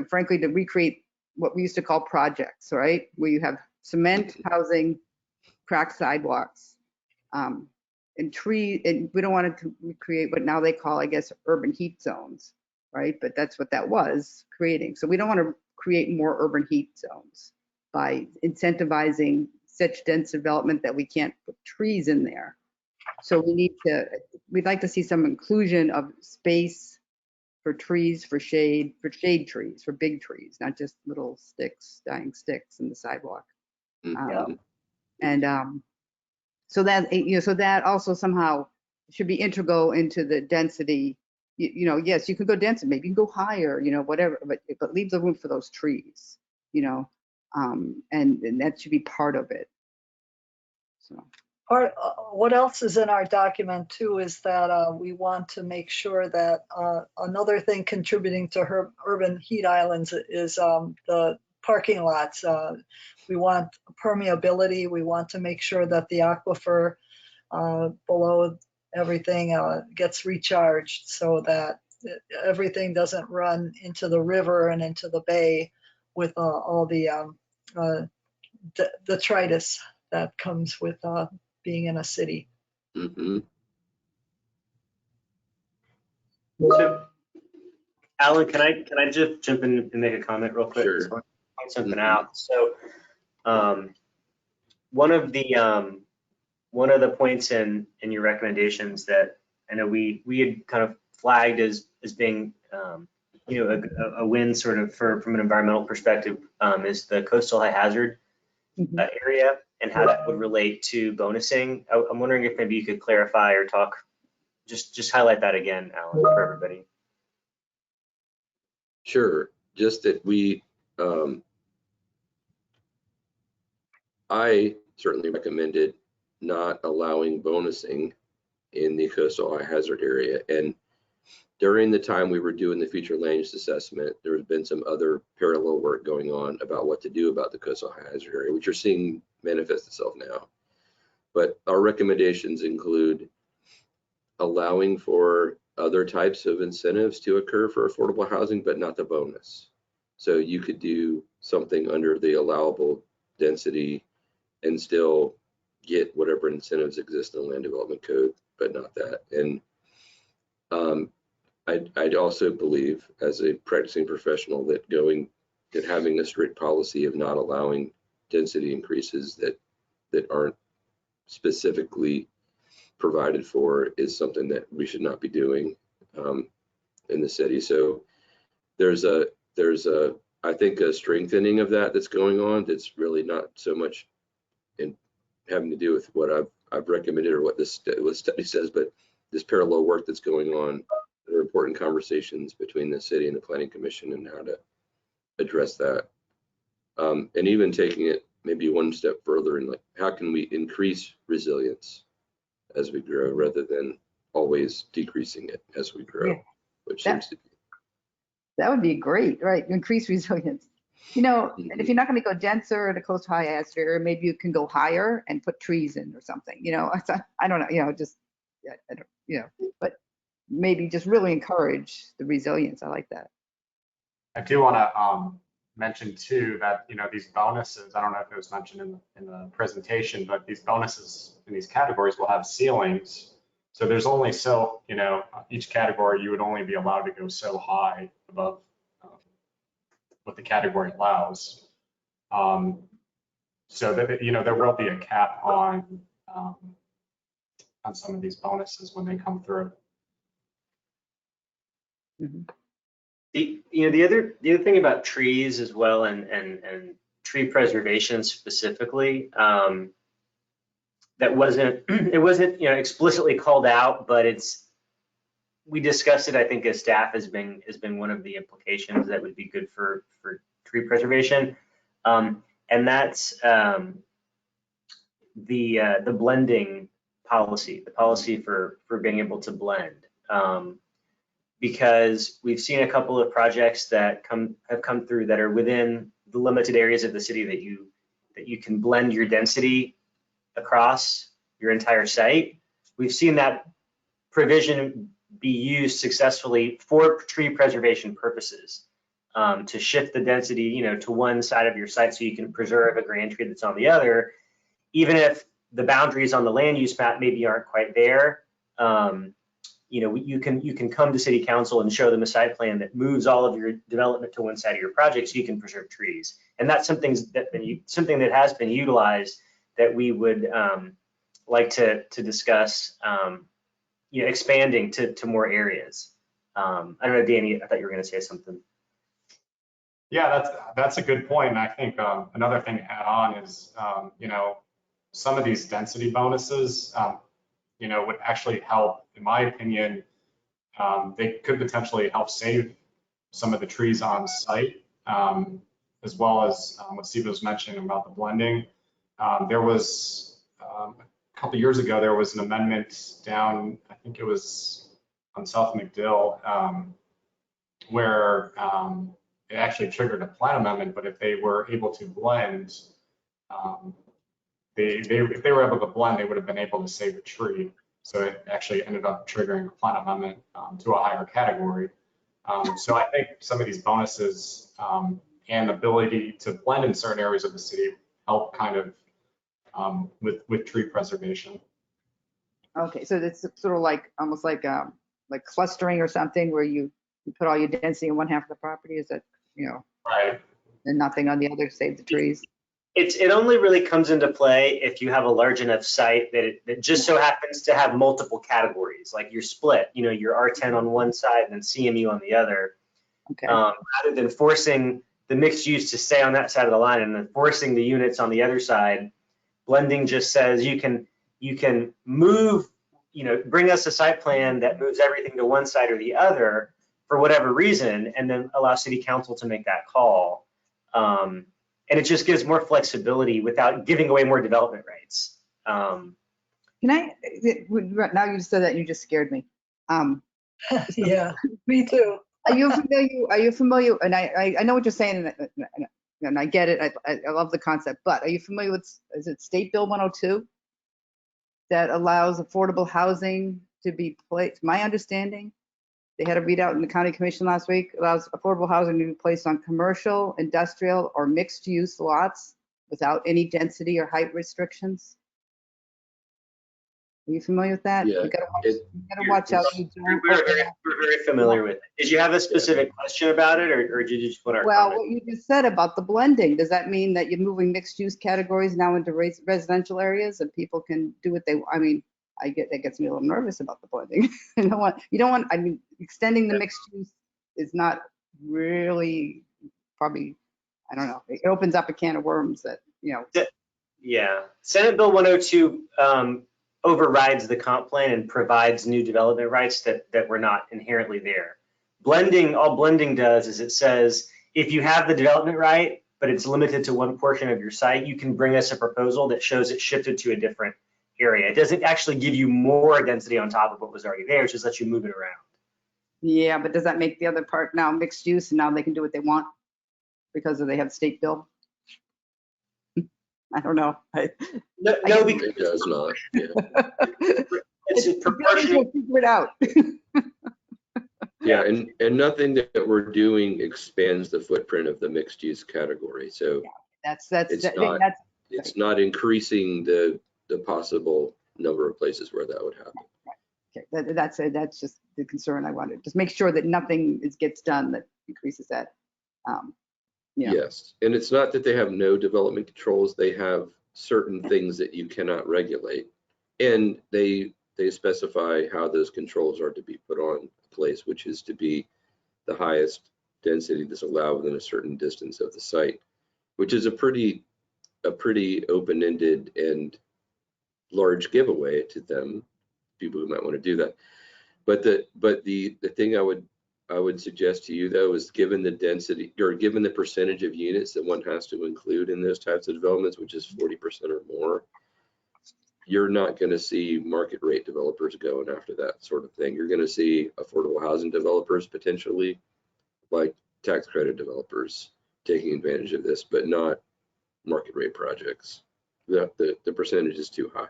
frankly, to recreate what we used to call projects, right? Where you have cement housing, cracked sidewalks, and we don't want to recreate what now they call, I guess, urban heat zones, right? But that's what that was creating. So we don't want to create more urban heat zones by incentivizing such dense development that we can't put trees in there. So we'd like to see some inclusion of space for trees, for shade trees, for big trees, not just little sticks, dying sticks in the sidewalk. So that also somehow should be integral into the density. Yes, you could go denser, maybe you can go higher, whatever, but leave the room for those trees, and that should be part of it. So. What else is in our document too is that we want to make sure that another thing contributing to urban heat islands is the parking lots. We want permeability. We want to make sure that the aquifer below everything gets recharged so that everything doesn't run into the river and into the bay with all the detritus that comes with being in a city. So, Alan, can I just jump in and make a comment real quick? Sure. So point something out. So, one of the points in your recommendations that I know we had kind of flagged as being a win sort of from an environmental perspective is the coastal high hazard area and how that would relate to bonusing. I'm wondering if maybe you could clarify or talk, just highlight that again, Alan, for everybody. Sure. Just that I certainly recommended not allowing bonusing in the coastal high hazard area. And during the time we were doing the future land use assessment, there has been some other parallel work going on about what to do about the coastal high hazard area, which you're seeing manifest itself now. But our recommendations include allowing for other types of incentives to occur for affordable housing, but not the bonus. So you could do something under the allowable density and still get whatever incentives exist in the land development code, but not that. And I'd also believe, as a practicing professional, that having a strict policy of not allowing density increases that aren't specifically provided for is something that we should not be doing in the city. So there's there's I think a strengthening of that's going on. That's really not so much in having to do with what I've recommended or what what study says, but this parallel work that's going on. There are important conversations between the city and the planning commission and how to address that. And even taking it maybe one step further and like, how can we increase resilience as we grow rather than always decreasing it as we grow, Yeah. which seems to be. That would be great, right? Increase resilience. You know, and if you're not going to go denser at a coast high area, maybe you can go higher and put trees in or something. You know, I don't know. You know, just I don't. You know, but maybe just really encourage the resilience. I like that. I do want to mention too that, you know, these bonuses, I don't know if it was mentioned in the presentation, but these bonuses in these categories will have ceilings. So there's only so, you know, each category you would only be allowed to go so high above what the category allows. So that, you know, there will be a cap on some of these bonuses when they come through. Mm-hmm. The other thing about trees as well, and tree preservation specifically, that wasn't explicitly called out, but we discussed it, I think, as staff has been one of the implications that would be good for tree preservation, and that's the blending policy, the policy for being able to blend. Because we've seen a couple of projects that have come through that are within the limited areas of the city that you can blend your density across your entire site. We've seen that provision be used successfully for tree preservation purposes, to shift the density, you know, to one side of your site so you can preserve a grand tree that's on the other, even if the boundaries on the land use map maybe aren't quite there. You know, you can come to city council and show them a site plan that moves all of your development to one side of your project so you can preserve trees. And that's something that has been utilized that we would like to discuss, you know, expanding to more areas. I don't know, Danny, I thought you were going to say something. Yeah, that's a good point. And I think another thing to add on is, you know, some of these density bonuses, you know, would actually help, in my opinion. They could potentially help save some of the trees on site, as well as what Steve was mentioning about the blending. There was a couple of years ago, there was an amendment down, I think it was on South McDill, where it actually triggered a plan amendment, but if they were able to blend, if they were able to blend, they would have been able to save a tree. So it actually ended up triggering a plan amendment to a higher category. So I think some of these bonuses and ability to blend in certain areas of the city help kind of with tree preservation. Okay, so it's sort of like almost like clustering or something where you put all your density in one half of the property. Is that, you know, Right. and nothing on the other, save the trees? It only really comes into play if you have a large enough site that just so happens to have multiple categories, like you're split, you know, your R10 on one side and then CMU on the other. Okay. Rather than forcing the mixed use to stay on that side of the line and then forcing the units on the other side, blending just says you can move, you know, bring us a site plan that moves everything to one side or the other for whatever reason, and then allow city council to make that call. And it just gives more flexibility without giving away more development rights. Can I, now you said that, you just scared me. Yeah, me too. Are you familiar, and I know what you're saying, and I get it, I love the concept, but are you familiar with, is it State Bill 102? That allows affordable housing to be placed, my understanding, they had a readout in the county commission last week, allows affordable housing to be placed on commercial, industrial, or mixed use lots without any density or height restrictions. Are you familiar with that? Yeah, You gotta watch out. We're very familiar with it. Did you have a specific question about it, or did you just want our Well, comment? what you just said about the blending, does that mean that you're moving mixed use categories now into residential areas and people can do what they, I mean, that gets me a little nervous about the blending. You don't want, I mean, extending the mixed use is not really probably, I don't know, it opens up a can of worms that, you know. Yeah, Senate Bill 102 overrides the comp plan and provides new development rights that were not inherently there. Blending, all blending does is it says, if you have the development right, but it's limited to one portion of your site, you can bring us a proposal that shows it's shifted to a different area. It doesn't actually give you more density on top of what was already there, it just lets you move it around. Yeah, but does that make the other part now mixed use and now they can do what they want because they have state bill? I don't know. No, I no, guess- It does not, yeah. it's The buildings proportionally. will figure it out. Yeah, and nothing that we're doing expands the footprint of the mixed use category. So it's not increasing the possible number of places where that would happen. okay, that's just the concern I wanted. Just make sure that nothing gets done that increases that. Yeah. Yes, and it's not that they have no development controls. They have certain things that you cannot regulate, and they specify how those controls are to be put on place, which is to be the highest density that's allowed within a certain distance of the site, which is a pretty open-ended and large giveaway to them, people who might want to do that. But the thing I would suggest to you though is, given the density or given the percentage of units that one has to include in those types of developments, which is 40% or more, you're not going to see market rate developers going after that sort of thing. You're going to see affordable housing developers potentially, like tax credit developers, taking advantage of this, but not market rate projects. The percentage is too high.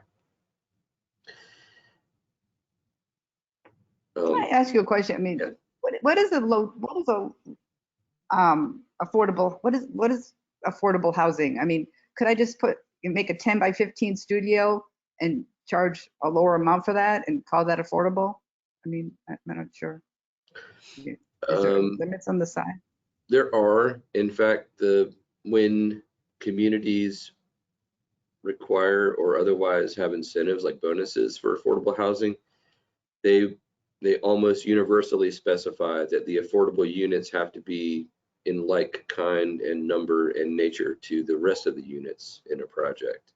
Can I ask you a question? I mean, Yeah. what is affordable housing? I mean, could I just make a 10 by 15 studio and charge a lower amount for that and call that affordable? I mean, I'm not sure. Is there limits on the side? There are, in fact, when communities require or otherwise have incentives like bonuses for affordable housing, they almost universally specify that the affordable units have to be in like kind and number and nature to the rest of the units in a project.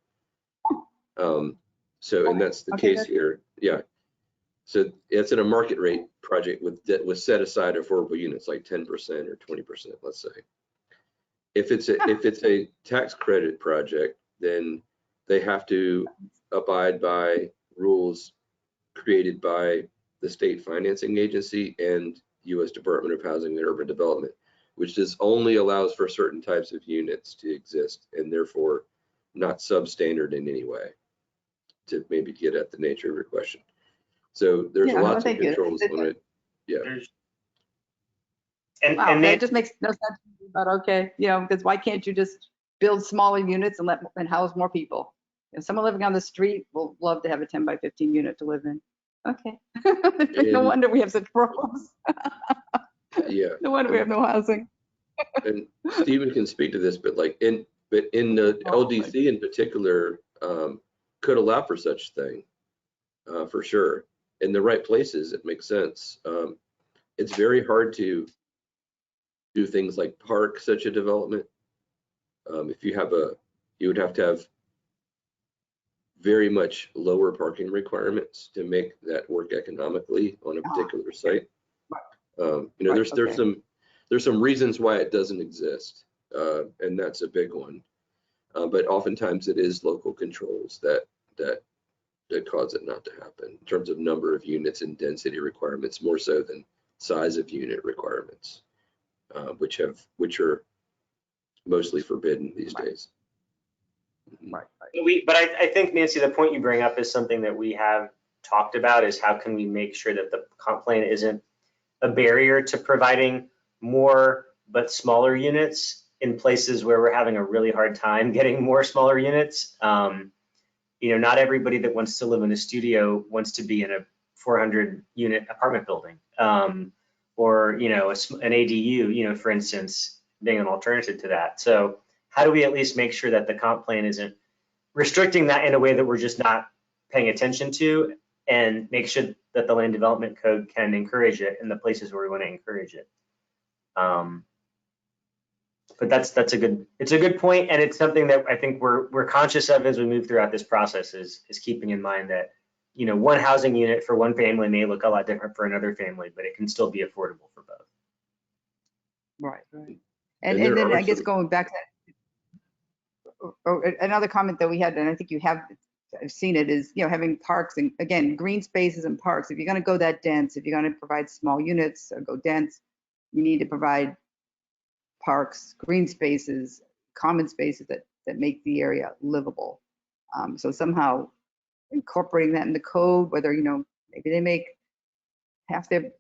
And that's the case here. Yeah. So it's in a market rate project with set aside affordable units like 10% or 20%, let's say. If it's a tax credit project, then they have to abide by rules created by the state financing agency and U.S. Department of Housing and Urban Development, which just only allows for certain types of units to exist and therefore not substandard in any way, to maybe get at the nature of your question. So there's lots of controls on it. Yeah. Wow, that just makes no sense. But okay, because why can't you just build smaller units and house more people? If someone living on the street will love to have a 10 by 15 unit to live in. Okay. No wonder we have such problems. Yeah. No wonder we have no housing. And Stephen can speak to this, but in the LDC in particular, could allow for such thing, for sure. In the right places, it makes sense. It's very hard to do things like park such a development. If you would have to have very much lower parking requirements to make that work economically on a particular site. There's some reasons why it doesn't exist, and that's a big one. But oftentimes it is local controls that cause it not to happen in terms of number of units and density requirements, more so than size of unit requirements, which are mostly forbidden these days. Right. But I think, Nancy, the point you bring up is something that we have talked about, is how can we make sure that the comp plan isn't a barrier to providing more but smaller units in places where we're having a really hard time getting more smaller units. Not everybody that wants to live in a studio wants to be in a 400 unit apartment building, or an ADU, for instance, being an alternative to that. So how do we at least make sure that the comp plan isn't restricting that in a way that we're just not paying attention to, and make sure that the land development code can encourage it in the places where we want to encourage it? But it's a good point, and it's something that I think we're conscious of as we move throughout this process, is keeping in mind that, you know, one housing unit for one family may look a lot different for another family, but it can still be affordable for both. Right. And And there then are I guess some- going back to another comment that we had, and I think you have, I've seen it, is, you know, having parks and, again, green spaces and parks. If you're going to go that dense, if you're going to provide small units or go dense, you need to provide parks, green spaces, common spaces that make the area livable. So somehow incorporating that in the code, whether, you know, maybe they make half their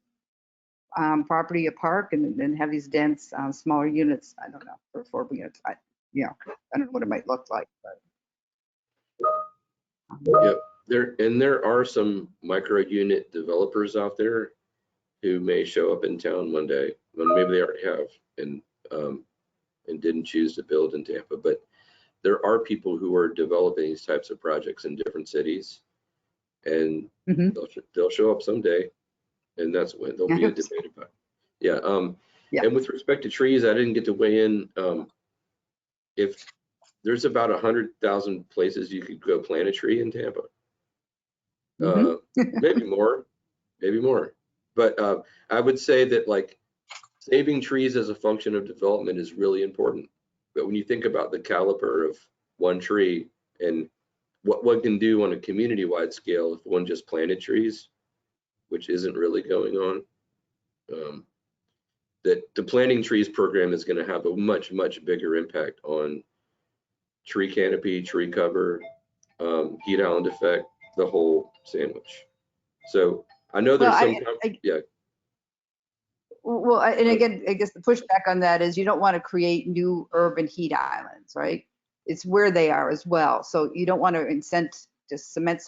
property a park and then have these dense, smaller units. I don't know, for affordable units. I don't know what it might look like, but. Yep, there are some micro unit developers out there who may show up in town one day, well, maybe they already have, and didn't choose to build in Tampa, but there are people who are developing these types of projects in different cities, and they'll show up someday, and that's when there'll be a debate about it. Yeah. And with respect to trees, I didn't get to weigh in. If there's about 100,000 places you could go plant a tree in Tampa, maybe more, but I would say that, like, saving trees as a function of development is really important. But when you think about the caliber of one tree and what one can do on a community-wide scale if one just planted trees, which isn't really going on, that the planting trees program is going to have a much bigger impact on tree canopy, tree cover, heat island effect, the whole sandwich. So I know there's yeah. Well, and again, I guess the pushback on that is you don't want to create new urban heat islands, right? It's where they are as well. So you don't want to incent just cement.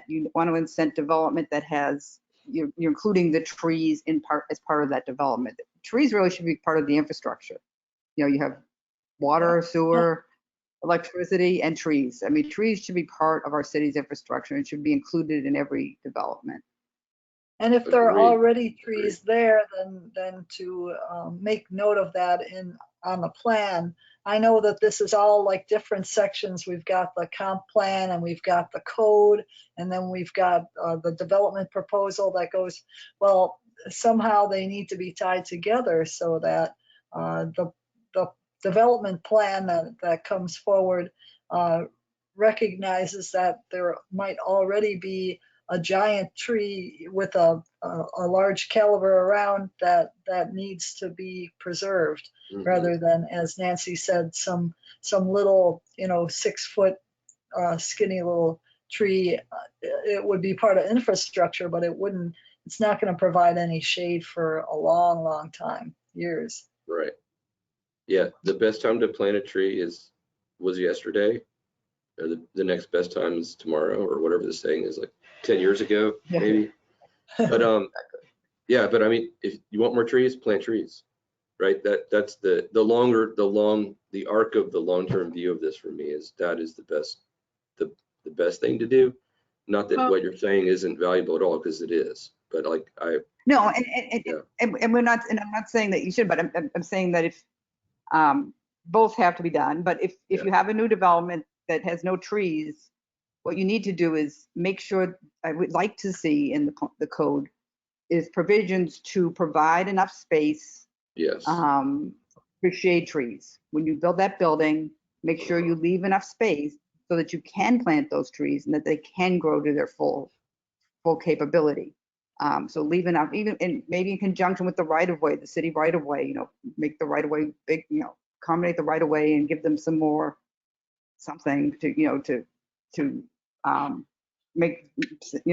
You want to incent development that has, you're including the trees as part of that development. Trees really should be part of the infrastructure. You know, you have water, sewer, electricity, and trees. I mean, trees should be part of our city's infrastructure and should be included in every development. And if there are already trees there, then to make note of that on the plan. I know that this is all like different sections. We've got the comp plan and we've got the code, and then we've got the development proposal that goes, well, somehow they need to be tied together so that the development plan that comes forward recognizes that there might already be a giant tree with a large caliber around that needs to be preserved, rather than, as Nancy said, some little, 6-foot skinny little tree. It would be part of infrastructure, but it's not going to provide any shade for a long time, years. Right. Yeah, the best time to plant a tree was yesterday. Or the next best time is tomorrow, or whatever the saying is, like 10 years ago, maybe. But yeah, but I mean, if you want more trees, plant trees, right? That's the arc of the long-term view of this for me is that is the best thing to do. Not that what you're saying isn't valuable at all, because it is. But like no, and we're not, and I'm not saying that you should, but I'm saying that if both have to be done. But if you have a new development that has no trees, what you need to do is make sure, I would like to see in the code, is provisions to provide enough space for shade trees. When you build that building, make sure you leave enough space so that you can plant those trees and that they can grow to their full capability. So leave enough, even maybe in conjunction with the right-of-way, the city right-of-way, make the right-of-way big, accommodate the right-of-way and give them some more something to make,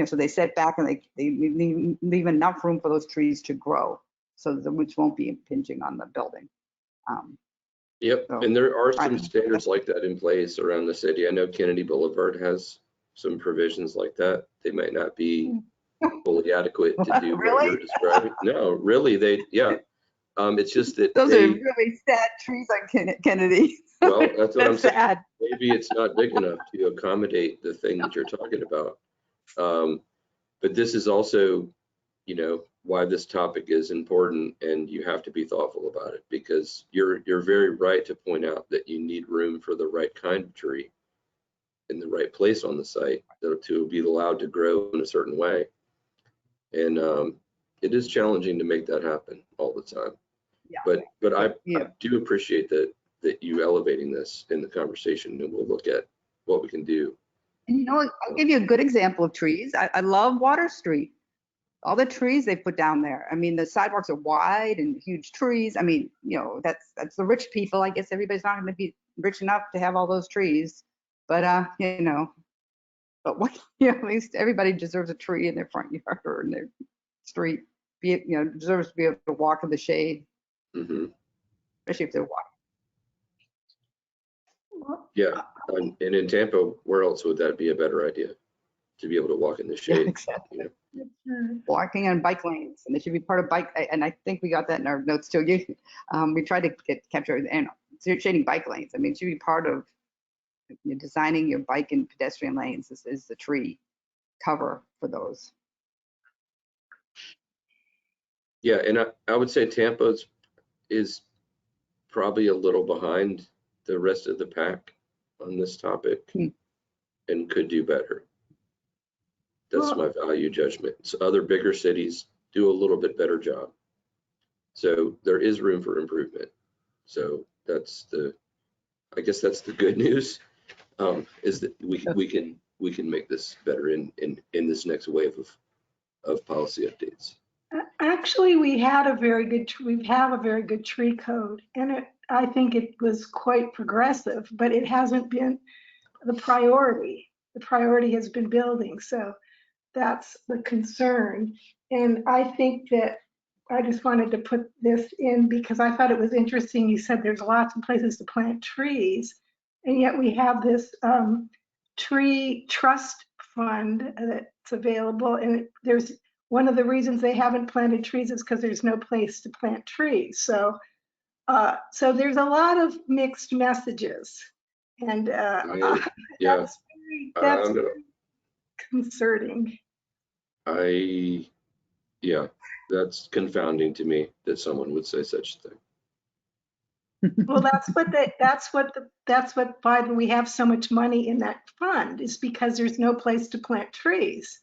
so they set back and they leave enough room for those trees to grow so that the roots won't be impinging on the building. Yep, and there are some standards like that in place around the city. I know Kennedy Boulevard has some provisions like that. They might not be fully adequate to do what you're describing. No, really, it's just that those are really sad trees on Kennedy. Well, that's what I'm saying. Sad. Maybe it's not big enough to accommodate the thing that you're talking about. But this is also, why this topic is important, and you have to be thoughtful about it, because you're very right to point out that you need room for the right kind of tree in the right place on the site to be allowed to grow in a certain way. And it is challenging to make that happen all the time. Yeah. But I Yeah. do appreciate that you elevating this in the conversation, and we'll look at what we can do. And you know, I'll give you a good example of trees. I love Water Street. All the trees they put down there. I mean, the sidewalks are wide and huge trees. I mean, you know, that's the rich people. I guess everybody's not going to be rich enough to have all those trees. But you know, but what, you know, at least everybody deserves a tree in their front yard or in their street. Be it, you know, deserves to be able to walk in the shade, Mhm. especially if they're walking. Yeah, and in Tampa, where else would that be a better idea? To be able to walk in the Yeah, shade. exactly. You know? Walking on bike lanes, and they should be part of bike. And I think we got that in our notes too. We tried to capture and shading bike lanes. I mean, it should be part of designing your bike and pedestrian lanes. Is the tree cover for those. Yeah, and I would say Tampa is probably a little behind the rest of the pack on this topic and could do better. That's my value judgment. So other bigger cities do a little bit better job. So there is room for improvement. So I guess that's the good news, is that we can make this better in this next wave of policy updates. Actually, we have a very good tree code, and I think it was quite progressive, but it hasn't been the priority. The priority has been building, so that's the concern. And I think that I just wanted to put this in because I thought it was interesting. You said there's lots of places to plant trees, and yet we have this tree trust fund that's available, and there's one of the reasons they haven't planted trees is because there's no place to plant trees. So, so there's a lot of mixed messages, and Yeah, that's very concerning. Yeah, that's confounding to me that someone would say such a thing. Well, that's why we have so much money in that fund is because there's no place to plant trees.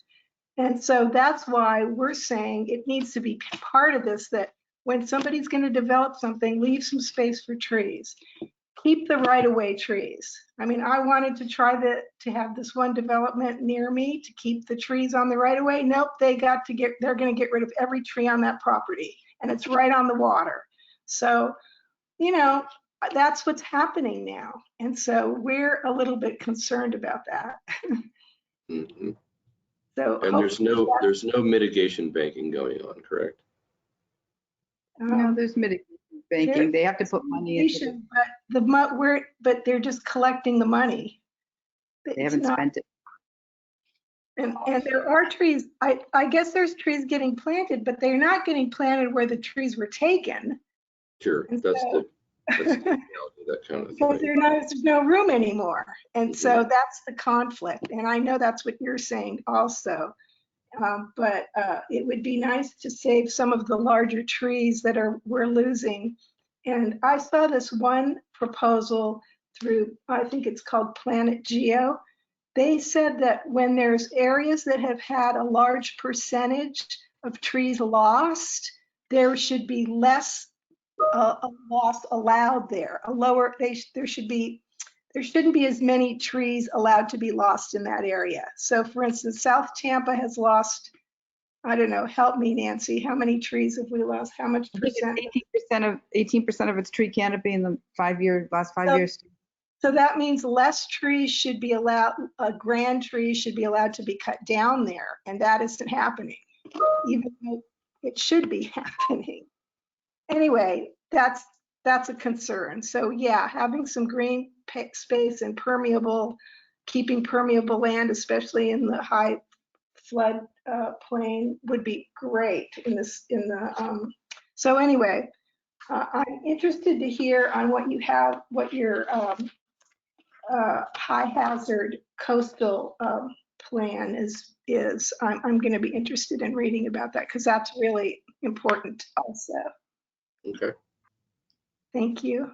And so that's why we're saying it needs to be part of this, that when somebody's going to develop something, leave some space for trees. Keep the right-of-way trees. I mean, I wanted to try to have this one development near me to keep the trees on the right-of-way. Nope, they're going to get rid of every tree on that property, and it's right on the water. So, you know, that's what's happening now. And so we're a little bit concerned about that. Mm-hmm. So and there's no mitigation banking going on, correct? No, there's mitigation banking. They have to put money into it. But they're just collecting the money. They haven't spent it. And there are trees. I guess there's trees getting planted, but they're not getting planted where the trees were taken. Sure, that's the reality, that kind of thing. Because there's no room anymore. And so that's the conflict. And I know that's what you're saying also. But it would be nice to save some of the larger trees that we're losing. And I saw this one proposal through, I think it's called Planet Geo. They said that when there's areas that have had a large percentage of trees lost, there should be less loss allowed there. There shouldn't be as many trees allowed to be lost in that area. So for instance, South Tampa has lost, I don't know, help me, Nancy, how many trees have we lost? How much percent? 18% of its tree canopy in the last 5 years. So that means less trees should be allowed, grand trees should be allowed to be cut down there, and that isn't happening, even though it should be happening. Anyway, that's a concern. So yeah, having some green space and keeping permeable land, especially in the high flood plain, would be great so anyway, I'm interested to hear on what your high hazard coastal plan is. I'm going to be interested in reading about that because that's really important also. Okay. Thank you.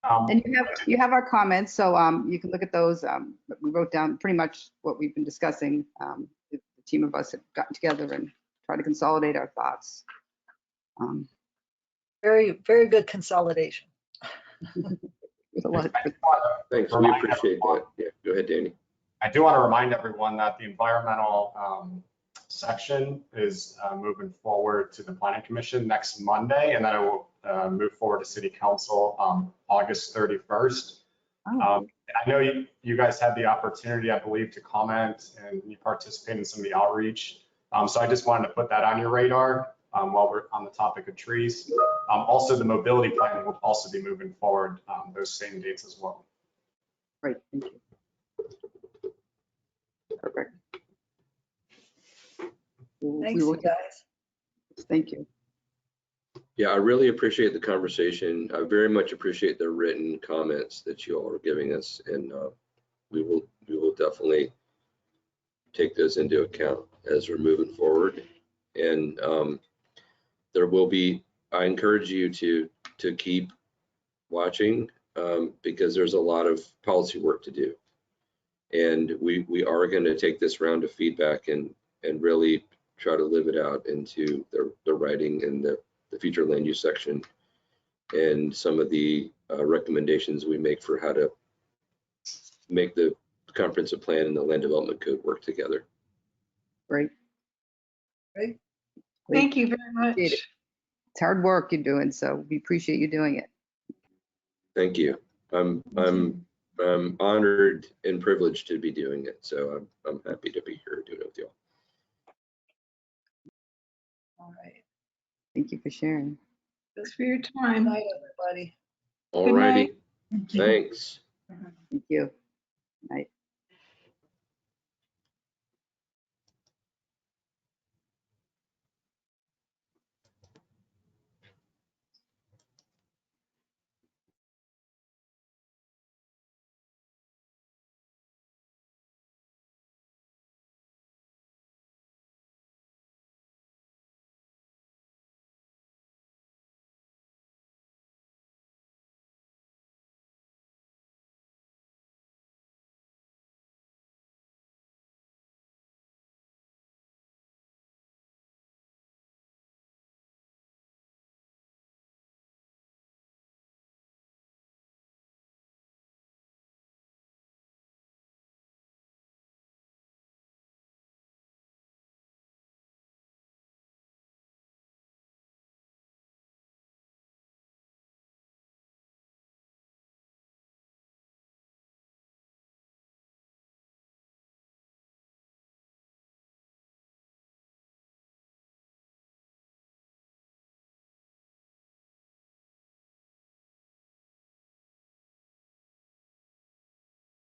And you have our comments, so you can look at those. We wrote down pretty much what we've been discussing. The team of us have gotten together and tried to consolidate our thoughts. Very, very good consolidation. With a lot. Thanks. We appreciate that. Yeah. Go ahead, Danny. I do want to remind everyone that the environmental section is moving forward to the Planning Commission next Monday, and then it will move forward to City Council August 31st. Oh. I know you guys had the opportunity, I believe, to comment and you participate in some of the outreach. So I just wanted to put that on your radar while we're on the topic of trees. Also, the mobility plan will also be moving forward those same dates as well. Great, thank you. Perfect. Thanks, you guys. Thank you. Yeah, I really appreciate the conversation. I very much appreciate the written comments that you all are giving us, and we will definitely take those into account as we're moving forward. And there will be. I encourage you to keep watching because there's a lot of policy work to do, and we are going to take this round of feedback and really try to live it out into the writing and the future land use section and some of the recommendations we make for how to make the comprehensive plan and the land development code work together. Great. Great. Thank you very much. It's hard work you're doing, so we appreciate you doing it. Thank you. I'm honored and privileged to be doing it, so I'm happy to be here doing it with you all. All right. Thank you for sharing. Thanks for your Good time. night, everybody. All Good night. righty. Thanks. Thank you. Night.